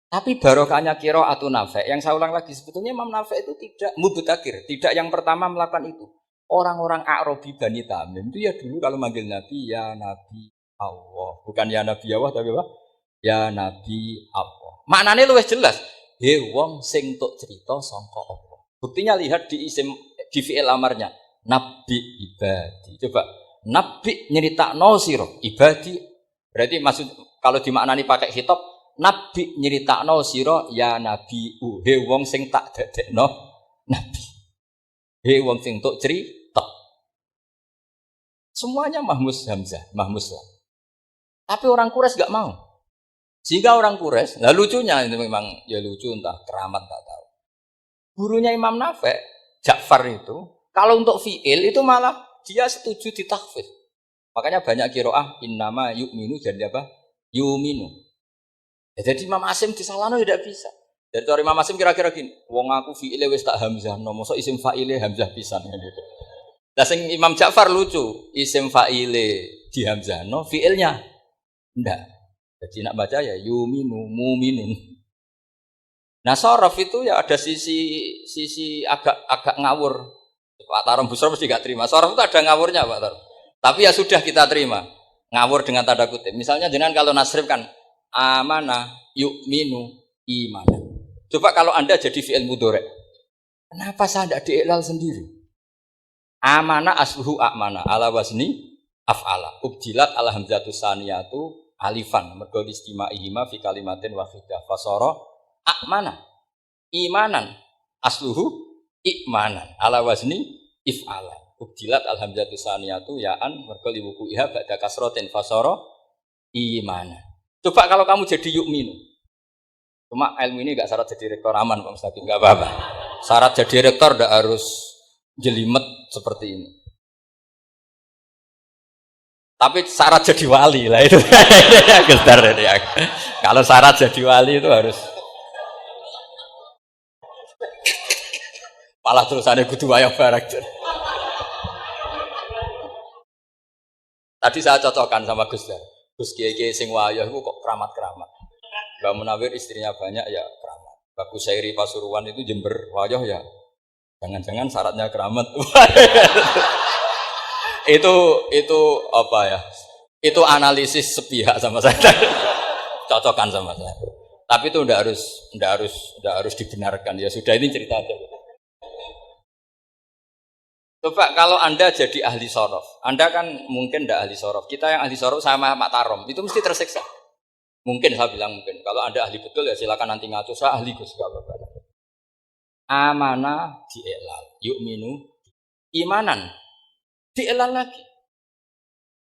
Tapi barokahnya qiraatu Nafi'. Yang saya ulang lagi sebetulnya Imam Nafi' itu tidak mubtakir, tidak yang pertama melakukan itu. Orang-orang A'rabi Bani Tamim itu ya dulu kalau manggil Nabi ya Nabi Allah, bukan ya Nabi Allah tapi apa? Ya Nabi Allah. Maknanya luwih jelas. He wong sing tok cerita sangka Allah. Buktinya lihat di fi'il amarnya. Nabi ibadi. Coba Nabi nyeritakno sira ibadi. Berarti maksud kalau dimaknani pakai khitab, Nabi nyeritakno sira ya Nabi he wong sing tak dadekno Nabi. He wong sing tok cerita. Semuanya mahmus hamzah, mahmus lah. Tapi orang Quraisy gak mau. Sehingga orang Quraisy, nah lucunya itu memang ya lucu entah keramat tak tahu. Gurunya Imam Nafi', Ja'far itu, kalau untuk fi'il itu malah dia setuju ditakfif. Makanya banyak qiraah innama yu'minu jadi apa? Yu'minu. Ya, jadi Imam Asim disalahno tidak bisa. Dari teori Imam Asim kira-kira gini, wong aku fi'ile wis tak hamzah, mosok isim fa'ile hamzah pisan gitu. Lah sing Imam Ja'far lucu, isim fa'ile di hamzahno, fi'ilnya ndak. Jadi nak baca ya yuminu muminun. Nah sorof itu ya ada sisi agak ngawur. Pak Tarom Busro mesti gak terima. Sorof itu ada ngawurnya Pak Tarom. Tapi ya sudah kita terima. Ngawur dengan tanda kutip. Misalnya dengan kalau nasrif kan amanah yu'minu imanah. Coba kalau Anda jadi fi'il mudhari'. Kenapa saya tidak diiklal sendiri? Amanah asluhu a'mana ala wazni af'ala. Ubdilat ala hamzatus saniyatu alifan mergo istima'ihima fi kalimatin wahidah fasara a'mana imanan asluhu i'manan ala wazni if'ala ubdilat alhamzatu saniyatu ya'an mergo liwuku'iha ba'da kasratin fasara imanan. Coba kalau kamu jadi yu'minu, cuma ilmu ini enggak syarat jadi rektor aman Pak Mustaqim, enggak apa-apa. Syarat jadi rektor enggak harus jelimet seperti ini. Tapi syarat jadi wali lah itu. Kalau syarat jadi wali itu harus malah terusannya kudu wayang barak. Tadi saya cocokkan sama Gus Dar. Gus Kiai sing wayah itu kok keramat-keramat. Mbak Munawir istrinya banyak ya keramat. Bagus Sairi Pasuruan itu Jember wayah ya. Jangan-jangan syaratnya keramat. itu apa ya? Itu analisis sepihak sama saya. Cocokkan sama saya. Tapi itu enggak harus dibenarkan. Ya sudah ini cerita aja. Coba kalau Anda jadi ahli sorof, Anda kan mungkin enggak ahli sorof. Kita yang ahli sorof sama Pak Tarom itu mesti tersiksa. Mungkin saya bilang mungkin. Kalau Anda ahli betul ya silakan nanti ngacu. Saya ahli Gus enggak apa-apa. Amanah di'ilal, yu'minu imanan di'ilal lagi.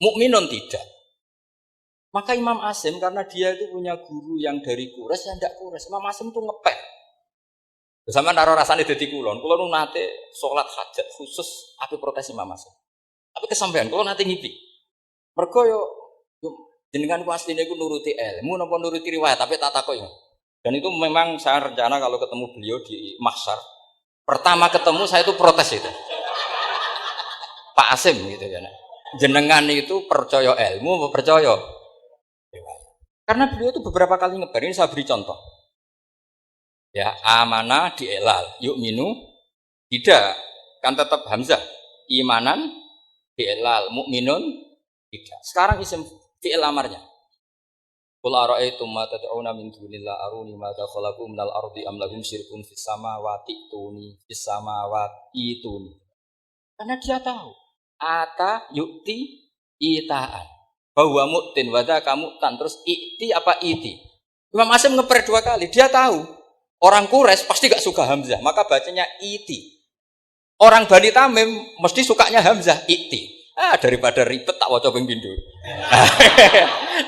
Mukminun tidak. Maka Imam Asim karena dia itu punya guru yang dari Quraisy yang tidak Quraisy. Imam Asim itu ngepek. Bersama naro rasane dadi kulon nate sholat hajat khusus aku protes Imam Asim. Tapi kesampaian kulon nate ngipi. Mergo yo jenengan ku asline ku nuruti ilmu napa nuruti riwayat tapi tak takok yo. Dan itu memang saya rencana kalau ketemu beliau di mahsyar. Pertama ketemu saya itu protes itu. Pak Asim gitu kan. Jenengan itu percaya ilmu apa percaya? Karena beliau itu beberapa kali ngebar, ini saya beri contoh. Ya, amanah di'ilal, yu'minu tidak, kan tetap hamzah. Imanan di'ilal, mukminun tidak. Sekarang isim fi'il amarnya. Qul ara'aytum ma tad'una min dunillah aruni ma khalaqu minal ardi am lahum syirkun fis samawati fis samawati tuni. Karena dia tahu ata yukti itaan bahwa mu'tin wada kamu tan terus ikti apa iti. Imam Asim ngeper 2 kali. Dia tahu orang Quraisy pasti gak suka hamzah, maka bacanya iti. Orang Bani Tamim mesti sukanya hamzah ikti. Daripada ribet tak waca ping pindho.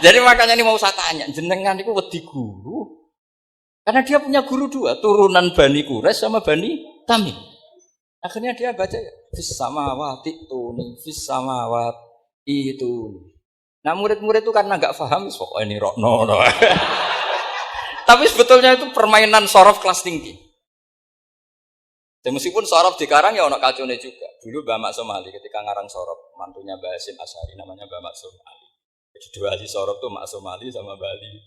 Jadi makanya ini mau saya tanya, jenengan itu wedi guru? Karena dia punya guru 2, turunan Bani Quraisy sama Bani Tamim. Akhirnya dia baca fis samawati tuni, fis samawati tuni. Nah murid-murid itu karena nggak paham, pokoknya ini rokno. Tapi sebetulnya itu permainan sorof kelas tinggi. Dan meskipun sorof dikarang ya ono kacone juga. Dulu Mbak Mak Somali ketika ngarang sorof, mantunya Mbak Hasim Asyari namanya Mbak Mak Somali. Jadi 2 ahli sorof tuh Mak Somali sama Bali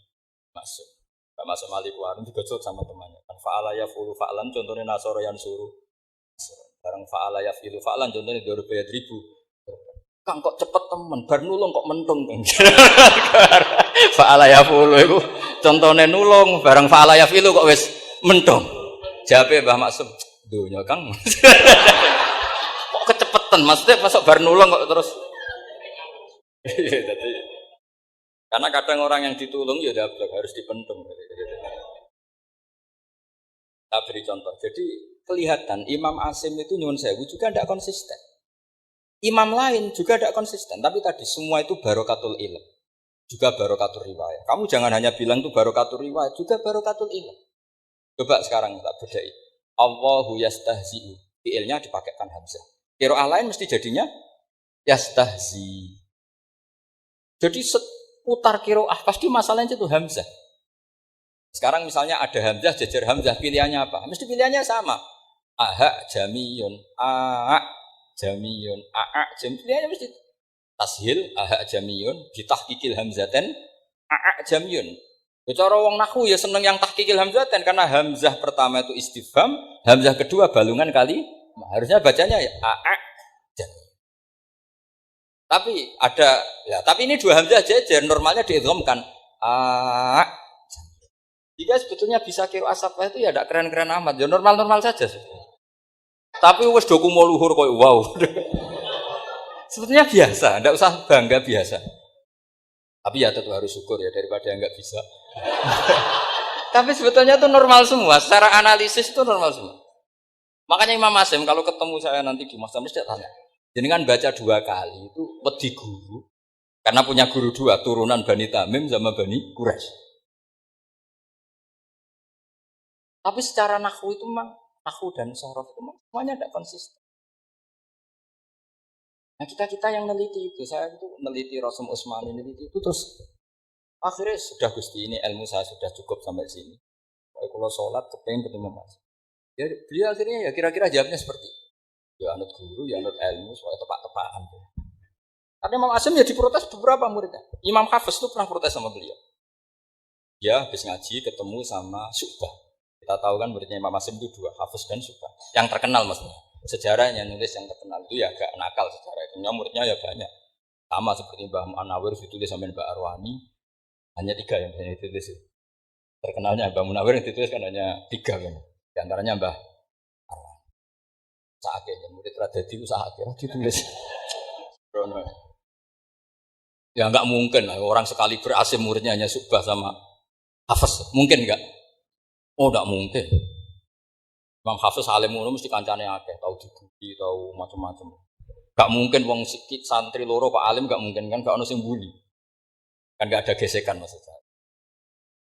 Masuk. Mbak Mak Somali keluarin digocok sama temannya. Kan fa'ala yafulu fa'lan contohnya nasoro yang suruh. Barang fa'ala yafilu fa'lan contohnya 200.000. Kang kok cepet temen, bar nulung kok mentung. Fa'ala yafulu itu contohnya nulung, barang fa'ala yafilu kok wis mentung. Jawabe Mbah Maksum, dunya Kang. Kok kecepetan, maksudnya masuk bar nulung kok terus. Karena kadang orang yang ditulung ya harus dipentung. Kita beri contoh. Jadi kelihatan Imam Asim itu nyuwun sewu juga tidak konsisten. Imam lain juga tidak konsisten. Tapi tadi semua itu barokatul ilm. juga barokatul riwayat. Kamu jangan hanya bilang itu barokatul riwayat, juga barokatul ilm. Coba sekarang tak bedai. Allahu yastahzi'u. Fi'ilnya dipakaikan hamzah. Qiraah lain mesti jadinya yastahzi. Jadi seputar qiraah pasti masalahnya itu hamzah. Sekarang misalnya ada hamzah jajar hamzah, pilihannya apa? Mesti pilihannya sama. Aha jamiyun, a jamiyun, a jam. Pilihannya mesti tashil aha jamiyun, ditahqiqil hamzaten a jamiyun. Cara wong nahwu ya seneng yang tahqiqil hamzaten karena hamzah pertama itu istifham, hamzah kedua balungan kali. Harusnya bacanya ya a jamiyun. Tapi ada ya, tapi ini dua hamzah jajar normalnya diidghamkan a. Jika sebetulnya bisa qiraah sabah itu ya tidak keren-keren amat, ya normal-normal saja. Tapi wes doku mau luhur kok wow. Sebetulnya biasa, tidak usah bangga biasa. Tapi ya tetap harus syukur ya daripada yang nggak bisa. Tapi sebetulnya itu normal semua, secara analisis itu normal semua. Makanya Imam Asy'am kalau ketemu saya nanti di Mas mesti tanya. Jadi kan baca 2 kali itu wedi guru. Karena punya guru 2, turunan Bani Tamim sama Bani Quraisy. Tapi secara nahwu itu memang nahwu dan sorof itu memang semuanya tidak konsisten. Nah kita yang neliti itu, saya itu neliti Rasul Utsmani neliti itu terus akhirnya sudah Gusti ini ilmu saya sudah cukup sampai sini. Kalau sholat kepengen ketemu Mas. Ya beliau akhirnya ya kira-kira jawabnya seperti itu. Ya anut guru, ya anut ilmu supaya tepat-tepatan. Karena Imam Asy'am ya diprotes beberapa muridnya. Imam Hafiz itu pernah protes sama beliau. Dia habis ngaji ketemu sama Syu'bah. Kita tahu kan muridnya Imam Asy'am itu 2, Hafiz dan Syu'bah. Yang terkenal maksudnya. Sejarahnya nulis yang terkenal itu ya agak nakal sejarah itu. Muridnya ya banyak. Sama seperti Mbah Munawir ditulis sama Mbak Arwani. Hanya 3 yang ditulis. Terkenalnya Mbah Munawir yang ditulis kan hanya 3 kan. Di antaranya Mbah Arwani. Saatnya yang murid Radadi itu saatnya ditulis. Ya enggak mungkin lah orang sekali berasih muridnya hanya Syu'bah sama Hafiz. Mungkin enggak? Oh, tidak mungkin. Imam Hafiz alim ngono mesti kancane akeh, tahu dibuli, tahu macam-macam. Gak mungkin wong sikit santri loro Pak alim gak mungkin kan gak ono sing bully. Kan gak ada gesekan maksudnya.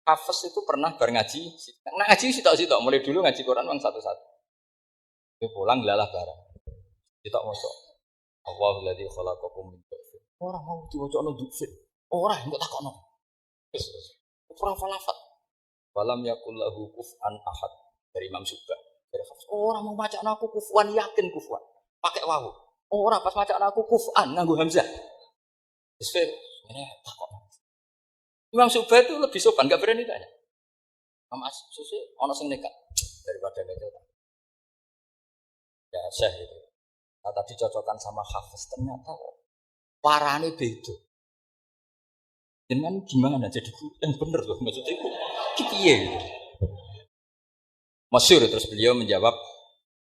Hafiz itu pernah ngaji, nah ngaji sitok-sitok mulai dulu ngaji Quran wong satu-satu. Dia pulang lalah barang. Sitok mosok. Allahu ladzi khalaqakum min dha'fin. Ora mau diwacana dha'fin. Ora mbok takokno. Wis. Ora falafat. Walam yakul lahu kuf'an ahad dari Imam Syu'bah. Dari Hafiz. Orang mau macam aku kufuan yakin kufuan. Pakai wawu. Orang pas macam aku kuf'an nganggo hamzah. Wis ini takok. Imam Syu'bah itu lebih sopan, enggak berani tanya. Mas susi ana sing nekat daripada nekat. Ya Syekh itu. Nah, tadi cocokkan sama Hafiz ternyata warane beda. Dengan gimana jadi yang bener loh maksudnya itu piye masyhur terus beliau menjawab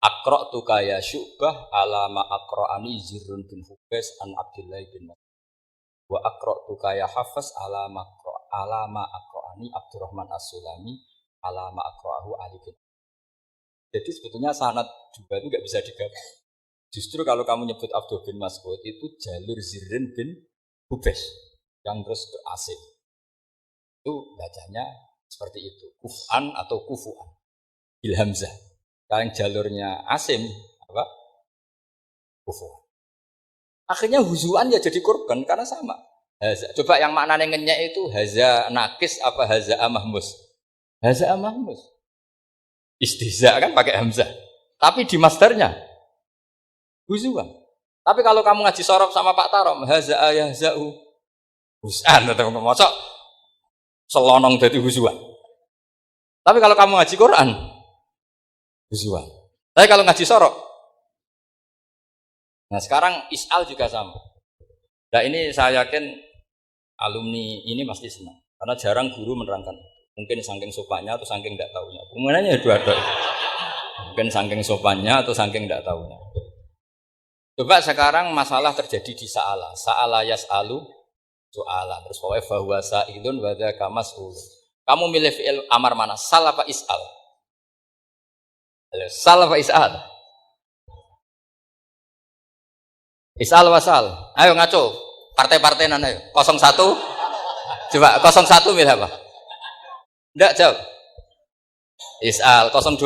aqra'tu kaya Syu'bah ala ma aqra'ani Zirrun bin Hubais an Abdullah bin Mas'ud wa aqra'tu kaya Hafiz ala ma aqra'ani Abdurrahman As-Sulami ala ma aqra'ahu Ali bin. Jadi sebetulnya sanad juga itu enggak bisa digabung. Justru kalau kamu nyebut Abdul bin Mas'ud itu jalur Zirrun bin Hubais yang terus berasing. Itu bacanya seperti itu. Kuf'an atau kufu'an. Bil hamzah. Yang jalurnya asim apa? Kufu'an. Akhirnya huzuan ya jadi korban karena sama. Haza. Coba yang maknanya ngenyek itu haza nakis apa haza mahmus? Haza mahmus. Istihza kan pakai hamzah. Tapi di masdarnya huzuan. Tapi kalau kamu ngaji sorof sama Pak Tarom, haza ayahza'u husan atau mosok selonong dari huzuan. Tapi kalau kamu ngaji Quran, huzuan. Tapi kalau ngaji sorok, nah sekarang is'al juga sama. Nah ini saya yakin alumni ini pasti senang karena jarang guru menerangkan. Mungkin saking sopannya atau saking tidak tahunya. Kemudiannya dua-dua. Mungkin saking sopannya atau saking tidak tahunya. Coba sekarang masalah terjadi di sa'ala. Sa'ala yas'alu soalan terus pokoknya bahwa sa'ilun wa dzaka mas'ul. Kamu milih fi'il amar mana? Sal apa is'al? Sal apa is'al? Is'al wa sal. Ayo ngaco. Partai-partainan ayo. 01 Coba 01 milih apa? Enggak jawab. Is'al 02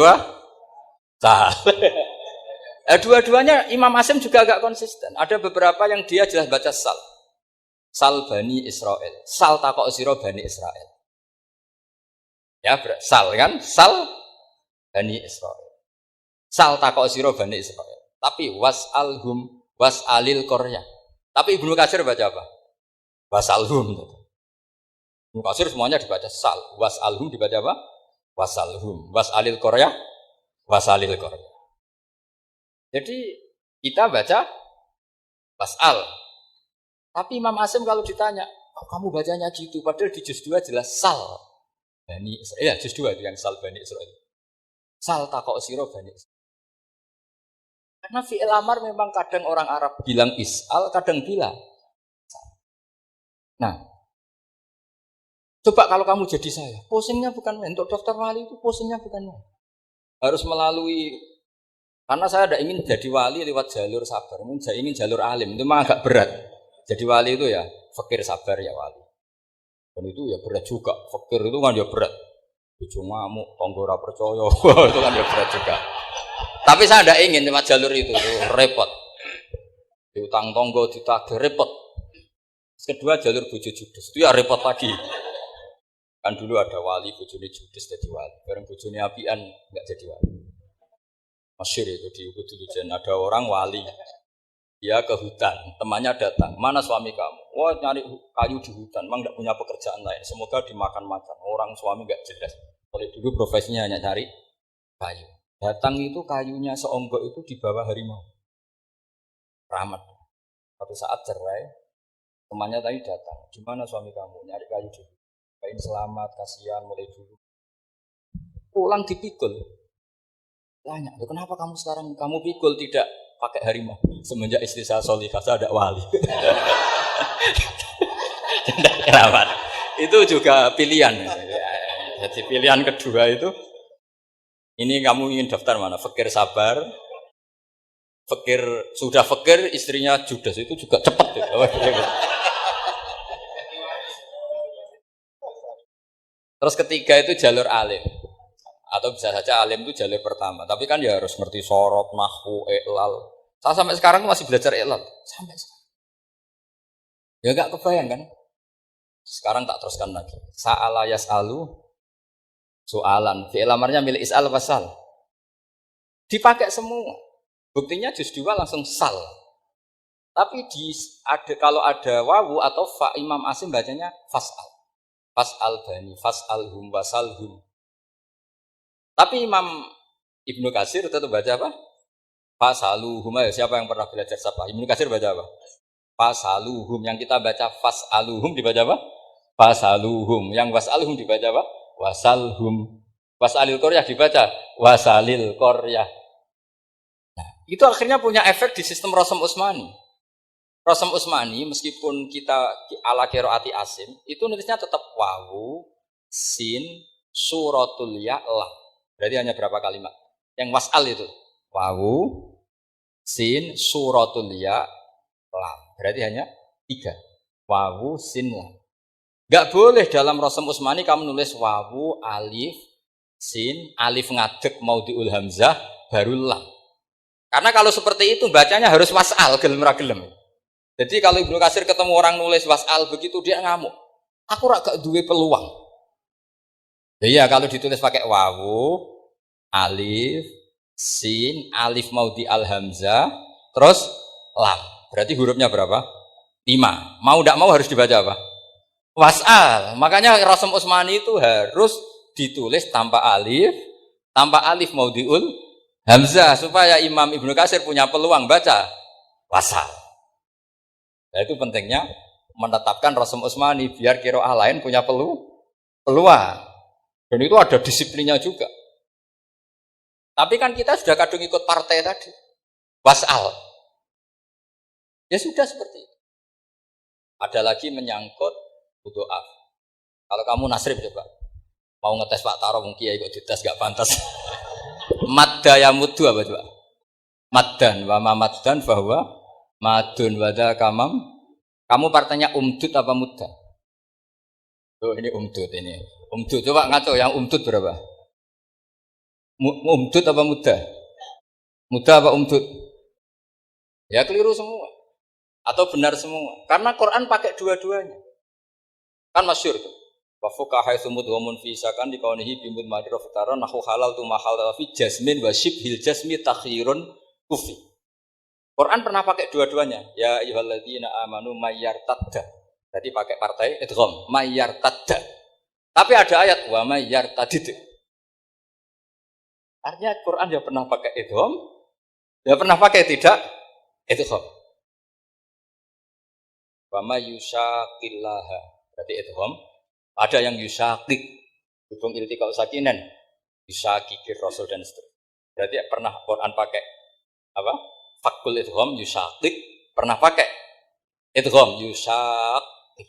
sal. Dua-duanya Imam Asim juga agak konsisten. Ada beberapa yang dia jelas baca sal. Sal Bani Israel. Sal takok sira Bani Israel. Ya, sal kan? Sal Bani Israel. Sal takok sira Bani Israel. Tapi was'alhum was'alil Qaryah. Tapi Ibnu Katsir baca apa? Was'alhum. Ibnu Katsir semuanya dibaca sal. Was'alhum dibaca apa? Was'alhum. Was'alil Qaryah. Was'alil Qaryah. Jadi kita baca was'al. Tapi Imam Asim kalau ditanya, kok kamu bacanya gitu? Padahal di juz 2 jelas sal Bani Israel. Ya, juz 2 itu yang sal Bani Israel. Sal takok sira Bani Israel. Karena fi'il amar memang kadang orang Arab bilang is'al, kadang bilang sal. Nah, coba kalau kamu jadi saya, pusingnya bukan main. Untuk daftar wali itu pusingnya bukan main. Harus melalui. Karena saya tidak ingin jadi wali lewat jalur sabar, saya ingin jalur alim, itu memang agak berat. Jadi wali itu ya fakir sabar ya wali. Dan itu ya berat juga, fakir itu kan ya berat. Cuma ngamuk, tonggo ora percaya, itu kan ya berat juga. Tapi saya tidak ingin lewat jalur itu repot. Diutang tonggo, ditagih, repot. Kedua jalur bojo judes, itu ya repot lagi. Kan dulu ada wali, bojone judes jadi wali. Bareng bojone apian, enggak jadi wali. Masyhur itu di Kudulijan, ada orang wali, dia ke hutan, temannya datang, mana suami kamu? Wah nyari kayu di hutan, memang tidak punya pekerjaan lain, semoga dimakan-makan. Orang suami nggak jelas, oleh dulu profesinya hanya cari kayu. Datang itu kayunya seonggok itu di bawah harimau, ramat. Suatu saat cerai, temannya tadi datang, gimana suami kamu? Nyari kayu di hutan, kain selamat, kasihan, mulai dulu. Pulang dipikul. Tanya, kenapa kamu sekarang kamu pikul tidak pakai harimau? Semenjak istri saya solihah, saya ada wali. Kerabat. Itu juga pilihan. Jadi pilihan kedua itu, ini kamu ingin daftar mana? Fakir sabar, fakir sudah fakir, istrinya judes, itu juga cepat. Terus ketiga itu jalur alim. Atau bisa saja alim itu jalur pertama, tapi kan ya harus ngerti sorot, nahwu, i'lal. Saya sampai sekarang masih belajar i'lal, sampai sekarang. Ya gak kebayang kan? Sekarang tak teruskan lagi. Sa'ala yas'alu soalan. Fi'il amarnya milik is'al wasal. Dipakai semua. Buktinya juz 2 langsung sal. Tapi kalau ada wawu atau fa, Imam Asim bacanya fas'al. Fas'al bani, fas'alhum, wasalhum. Tapi Imam Ibnu Katsir tetap baca apa? Fasaluhum. Siapa yang pernah belajar siapa? Ibnu Katsir baca apa? Fasaluhum. Yang kita baca fasaluhum dibaca apa? Fasaluhum. Yang wasaluhum dibaca apa? Wasalhum. Wasalil Qaryah dibaca wasalil Qaryah. Nah, itu akhirnya punya efek di sistem Rasam Utsmani. Rasam Utsmani meskipun kita ala qiraati Asim, itu nulisnya tetap wawu, sin, suratul ya, lam. Berarti hanya berapa kalimat? Yang wasal itu wawu, sin, suratul ya, lam. Berarti hanya 3. Wawu, sin, lam. Gak boleh dalam Rasam Utsmani kamu nulis wawu, alif, sin, alif ngadeg maudhi'ul hamzah, baru lam. Karena kalau seperti itu bacanya harus wasal, gelem ra gelem. Jadi kalau Ibnu Katsir ketemu orang nulis wasal begitu dia ngamuk. Aku rak gak duwe peluang. Iya, kalau ditulis pakai wawu, alif, sin, alif maudhi al hamzah, terus lam. Berarti hurufnya berapa? 5. Mau tidak mau harus dibaca apa? Wasal. Makanya Rasam Utsmani itu harus ditulis tanpa alif maudhiul hamzah supaya Imam Ibnu Katsir punya peluang baca wasal. Nah, itu pentingnya menetapkan Rasam Utsmani biar qiraah lain punya peluang. Dan itu ada disiplinnya juga. Tapi kan kita sudah kadung ikut partai tadi. Wasal. Ya sudah seperti itu. Ada lagi menyangkut doa. Kalau kamu nasrib coba. Mau ngetes Pak Taro mungkin ya ikut dites gak pantas. Madda ya muddu apa coba? Maddan wa ma maddan bahwa madun wada kamam. Kamu partainya umdud apa mudda? Oh ini umdut ini. Umdut coba ngaco yang umdut berapa? Umdut apa muda? Muda apa umdut? Ya keliru semua. Atau benar semua. Karena Quran pakai dua-duanya. Kan masyhur tuh. Wa fuqaha sumut wa munfisakan di kaunihi bimud madra fatara nahu halal tu mahal fi jasmin wa shibhil jasmi takhirun kufi. Quran pernah pakai dua-duanya. Ya ayyuhalladzina amanu mayyartadda. Jadi pakai partai idgham mayyartadda. Tapi ada ayat wa mayyartadid. Artinya Quran ya pernah pakai idgham, ya pernah pakai tidak idgham. Wa mayyushaqillaha. Berarti idgham. Ada yang yusaqik, hubung iltiqa sakinan, yusaqikir rasul dan seterusnya. Berarti pernah Quran pakai apa? Fakul idgham yusaqik, pernah pakai idgham yusaqik.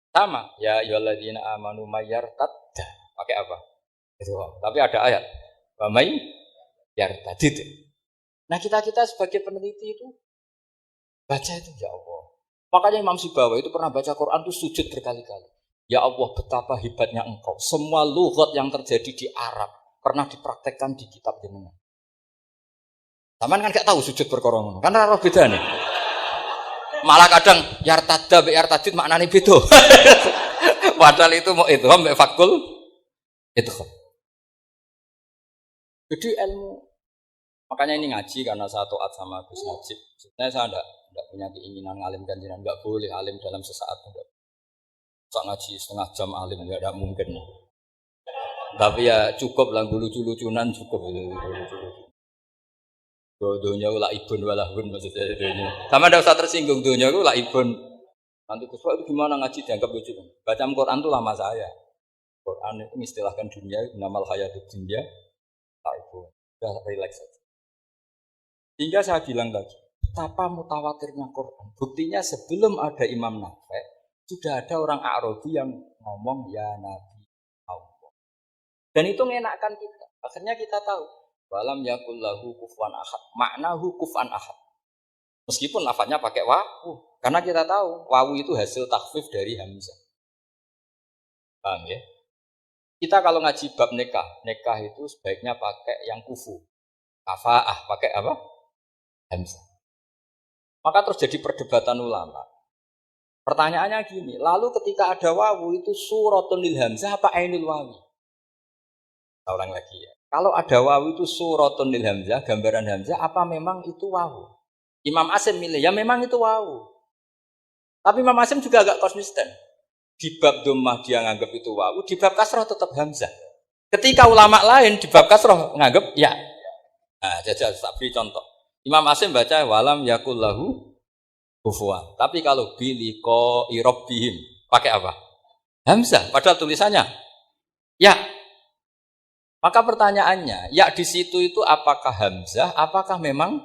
Sama, ya ayyuhalladzina amanu mayyartadda. Pakai apa? Idgham. Tapi ada ayat, wa may yartadid. Nah, kita sebagai peneliti itu baca itu ya Allah. Makanya Imam Sibawa itu pernah baca Quran itu sujud berkali-kali. Ya Allah, betapa hebatnya engkau. Semua lughat yang terjadi di Arab pernah dipraktekkan di kitab jenengan. Taman kan gak tahu sujud berkorong, kan roh beda nih. Malah kadang yartada be yartadid maknane beda. Padahal itu mau idgham be fakul idgham. Jadi ilmu. Makanya ini ngaji karena saya taat sama Gus Najib. Sebenarnya saya enggak punya keinginan ngalimkan jenengan, enggak boleh alim dalam sesaat enggak. Sak ngaji setengah jam alim ya tidak mungkin. Tapi ya cukup lah lucu-lucunan cukup. Dunia lah ibun walahun maksudnya dunia. Sama tidak usah tersinggung dunia itu lah ibun. Nanti Gus itu gimana ngaji dianggap lucu? Baca Quran itu lama saya. Quran itu mengistilahkan dunia namal hayatud dunya tak ibun. Sudah relax saja. Hingga saya bilang tadi, betapa mutawatirnya Quran. Buktinya sebelum ada Imam Nafi' sudah ada orang Arabi yang ngomong ya Nabi Allah. Dan itu mengenakkan kita. Akhirnya kita tahu. Walam yakullahu kufuwan ahad. Maknahu kufan ahad. Meskipun lafadznya pakai wawu. Karena kita tahu wawu itu hasil takhfif dari hamzah. Paham ya? Kita kalau ngaji bab nikah. Nikah itu sebaiknya pakai yang kufu. Kafa'ah. Pakai apa? Hamzah. Maka terus jadi perdebatan ulama. Pertanyaannya gini, lalu ketika ada wawu itu suratun lil hamzah apa ainul wawi? Kita ulang lagi ya. Kalau ada wawu itu suratun lil hamzah, gambaran hamzah, apa memang itu wawu? Imam Asim milih, ya memang itu wawu. Tapi Imam Asim juga agak konsisten. Di bab dhammah dia nganggap itu wawu, di bab kasrah tetap hamzah. Ketika ulama lain di bab kasrah nganggap ya. Nah, jajal tak beri contoh. Imam Asim baca walam yakullahu kufuwan. Tapi kalau biliko irobbihim pakai apa? Hamzah. Padahal tulisannya ya. Maka pertanyaannya, ya di situ itu apakah hamzah? Apakah memang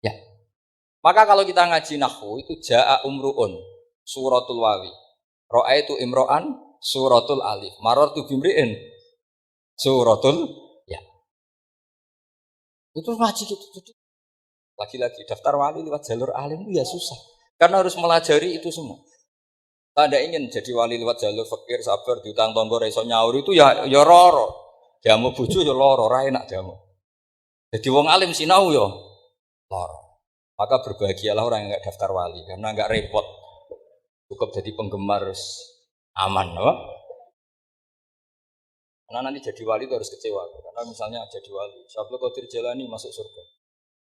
ya? Maka kalau kita ngaji nahwu itu jaa umruun suratul wawi, ra'aitu imro'an suratul alif, marartu bimri'in suratul ya. Itu ngaji gitu. Lagi-lagi daftar wali lewat jalur alim itu ya susah. Karena harus melajari itu semua. Kita tidak ingin jadi wali lewat jalur fakir, sabar, diutang tonggo, reso nyaur itu ya roro. Jamu bojo ya loro, ora enak jamu. Jadi wong alim sinau ya loro. Maka berbahagialah orang yang enggak daftar wali karena enggak repot. Cukup jadi penggemar aman, apa? Karena nanti jadi wali itu harus kecewa. Karena misalnya jadi wali, Syaikhul Qadir Jailani masuk surga.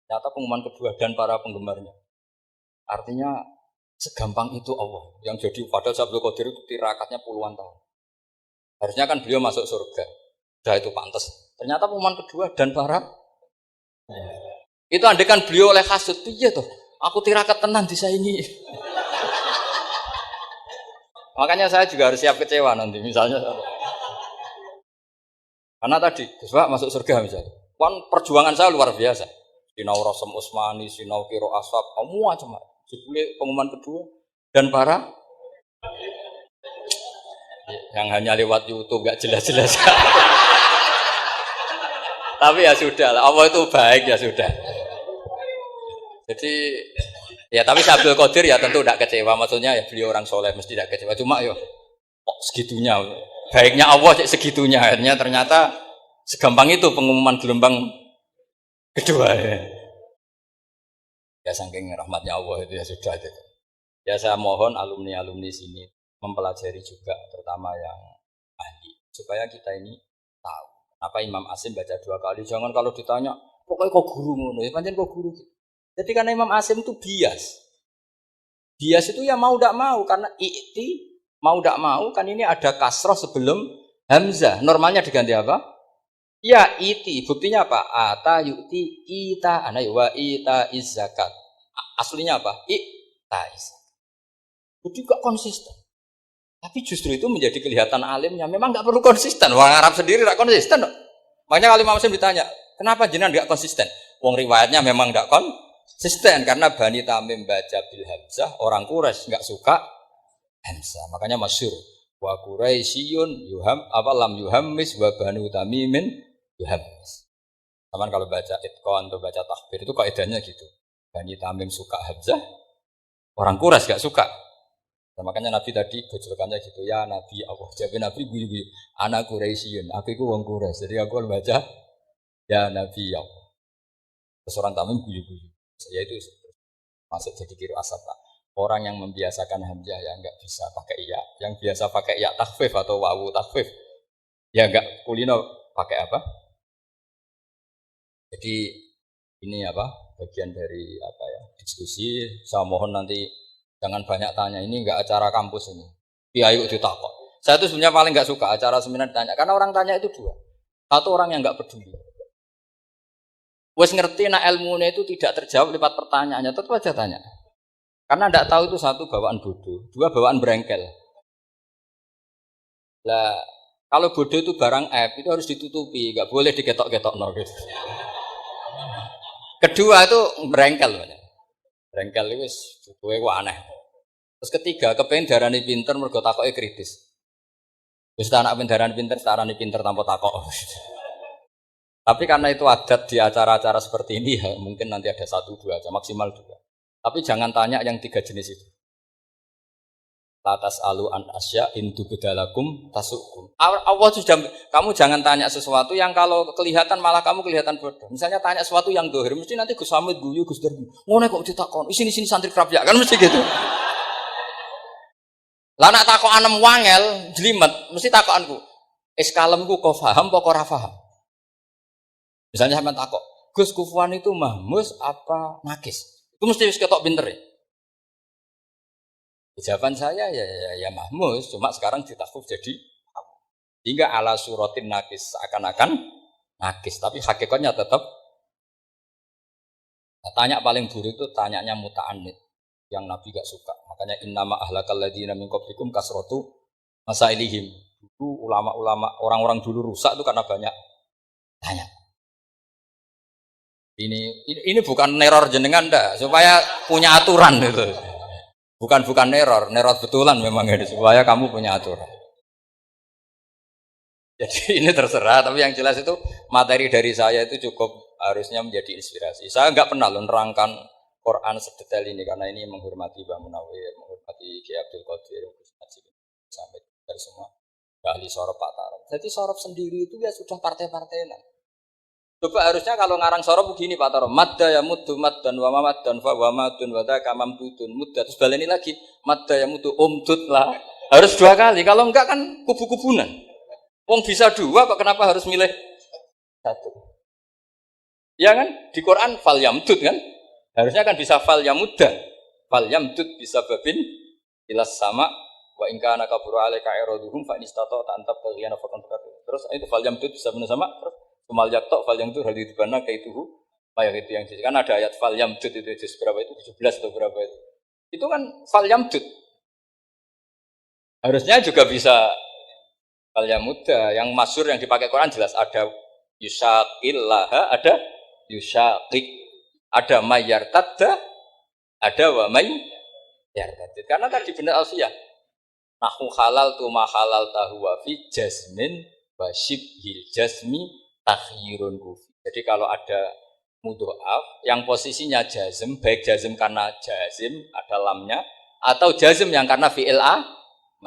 Ternyata pengumuman kedua dan para penggemarnya. Artinya segampang itu Allah. Yang jadi padahal Syaikhul Qadir itu tirakatnya puluhan tahun. Harusnya kan beliau masuk surga. Sudah itu pantas. Ternyata pengumuman kedua dan para itu andekan beliau oleh hasud. Iya tuh. Aku tirakat tenan disaingi. Makanya saya juga harus siap kecewa nanti misalnya. Karena tadi Gus Pak masuk surga misalnya. Kan perjuangan saya luar biasa. Sinau Rasem Usmani, sinau Kiro Asap, semua cuma. Jebule pengumuman kedua dan para yang hanya lewat YouTube gak jelas-jelas. Tapi ya sudah lah, Allah itu baik ya sudah. Jadi ya tapi Syaikhul Qadir ya tentu tidak kecewa, maksudnya ya beliau orang soleh mesti tidak kecewa. Cuma yo kok segitunya. Baiknya Allah cek segitunya. Akhirnya ternyata segampang itu pengumuman gelombang kedua. Ya saking rahmatnya Allah itu ya sudah itu. Ya saya mohon alumni-alumni sini mempelajari juga terutama yang ahli supaya kita ini tahu kenapa Imam Asim baca 2 kali. Jangan kalau ditanya pokoknya kok guru ngono ya pancen kok guru. Jadi karena Imam Asim itu bias. Bias itu ya mau tidak mau karena i'ti mau tidak mau kan ini ada kasroh sebelum hamzah. Normalnya diganti apa? Ya iti. Buktinya apa? Ata yu'ti ita ana wa ita zakat. Aslinya apa? Ita zakat. Jadi gak konsisten. Tapi justru itu menjadi kelihatan alimnya. Memang gak perlu konsisten. Orang Arab sendiri gak konsisten. Makanya kalau Imam Muslim ditanya, kenapa jenengan gak konsisten? Wong riwayatnya memang gak konsisten karena Bani Tamim baca bil hamzah, orang Quraisy gak suka hamzah. Makanya masyhur wa Quraisyun yuham apa lam yuhammis wa Banu Tamimin yuhammis. Teman kalau baca itqan atau baca takbir itu kaidahnya gitu. Bani Tamim suka hamzah, orang Quraisy gak suka. Nah, makanya Nabi tadi gojolkannya gitu ya Nabi Allah jawab Nabi gue anak Quraisyun, aku itu wong Quraisy, jadi aku baca ya Nabi Allah. Terus orang Tamim gue ya itu masuk jadi kiri asap lah. Orang yang membiasakan hamzah ya nggak bisa pakai iya, yang biasa pakai iya takhfif atau wawu takhfif ya nggak kulino pakai apa? Jadi ini apa bagian dari apa ya diskusi. Saya mohon nanti jangan banyak tanya, ini enggak acara kampus ini. Kiai itu takut. Saya itu sebenarnya paling enggak suka acara seminar tanya, karena orang tanya itu dua. Satu orang yang enggak peduli. Wes ngerti nak ilmunya itu tidak terjawab lewat pertanyaannya, tetap aja tanya. Karena enggak tahu itu satu bawaan bodoh, dua bawaan berengkel. Lah kalau bodoh itu barang aib itu harus ditutupi, enggak boleh diketok-ketok gitu. Kedua itu berengkel. Berengkel itu gue aneh. Terus ketiga, kepengen darani pinter mergo takoke kritis. Wis anak darani pinter, darani pinter tanpa takok. Tapi karena itu adat di acara-acara seperti ini ya, mungkin nanti ada 1-2 aja, maksimal 2. Tapi jangan tanya yang 3 jenis itu. Latas alu an asya intu bedalakum tasukum. Allah sudah, kamu jangan tanya sesuatu yang kalau kelihatan malah kamu kelihatan bodoh. Misalnya tanya sesuatu yang dohir, mesti nanti Gus Samit guyu Gus Derbi. Ngono kok ditakon, sini santri kerapia kan mesti gitu. Lah nak takok anem wangel, jelimet, mesti takokanku. Kalemku kok paham apa ora paham? Misalnya sampean takok, Gus Kufuan itu mahmus apa nakis? Itu mesti wis ketok pinter ya. Jawaban saya ya mahmus, cuma sekarang ditakuf jadi hingga ala suratin nakis seakan-akan nakis, tapi hakikatnya tetap. Tanya paling buruk itu tanyanya muta'annid yang Nabi gak suka. Makanya innama ahlakal ladzina min qablikum kasratu masailihim. Dulu ulama-ulama orang-orang dulu rusak itu karena banyak tanya. Ini bukan neror jenengan ndak, supaya punya aturan gitu. Bukan neror betulan memang ini supaya kamu punya aturan. Jadi ini terserah, tapi yang jelas itu materi dari saya itu cukup harusnya menjadi inspirasi. Saya nggak pernah nerangkan Quran sedetail ini karena ini menghormati Mbah Munawir, menghormati Kiai Abdul Qadir, sampai dari semua ahli sorop Pak Tarok. Jadi sorop sendiri itu ya sudah partai-partainan. Coba harusnya kalau ngarang sorop begini Pak Tarok, madda ya muddu maddan wa mamaddan fa wa madun wa dzaka mamdudun mudda, terus baleni lagi madda ya muddu umdud lah. Harus 2 kali, kalau enggak kan kubu-kubunan. Wong bisa 2 kok kenapa harus milih 1? Ya kan? Di Quran fal yamdud kan? Harusnya kan bisa fal yamudda. Fal yamdud bisa babin ilas sama wa in kana kabura alaika iraduhum fa inistata ta'antab baghiyana faqan faqat. Terus itu fal yamdud bisa benar sama terus Kumal yaktok fal yang itu hal itu dibana kayak itu banyak itu yang kan ada ayat fal yamdud itu berapa itu 17 atau berapa itu kan fal yamdud harusnya juga bisa fal yamudda yang masyhur yang dipakai Quran jelas ada yusaqillaha ada yusaqik ada mayyartadda ada wa mayyartadid karena tadi benar alfiyah nahu halal tu ma halal tahu wa fi jasmin wa syibhil jasmi takhyirun kufi. Jadi kalau ada mudhoaf yang posisinya jazm, baik jazm karena jazm ada lamnya atau jazm yang karena fi'il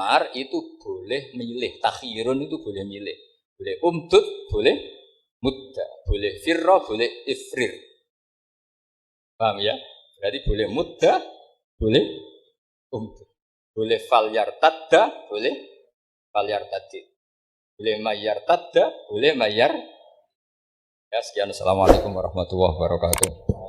Mahar itu boleh milih, takhirun itu boleh milih. Boleh umdud, boleh mudda, boleh firra, boleh ifrir. Paham ya? Berarti boleh mudda, boleh umdud. Boleh fal yartadda, boleh fal yartadid. Boleh mayar tadda, boleh mayar. Ya sekian. Assalamualaikum warahmatullahi wabarakatuh.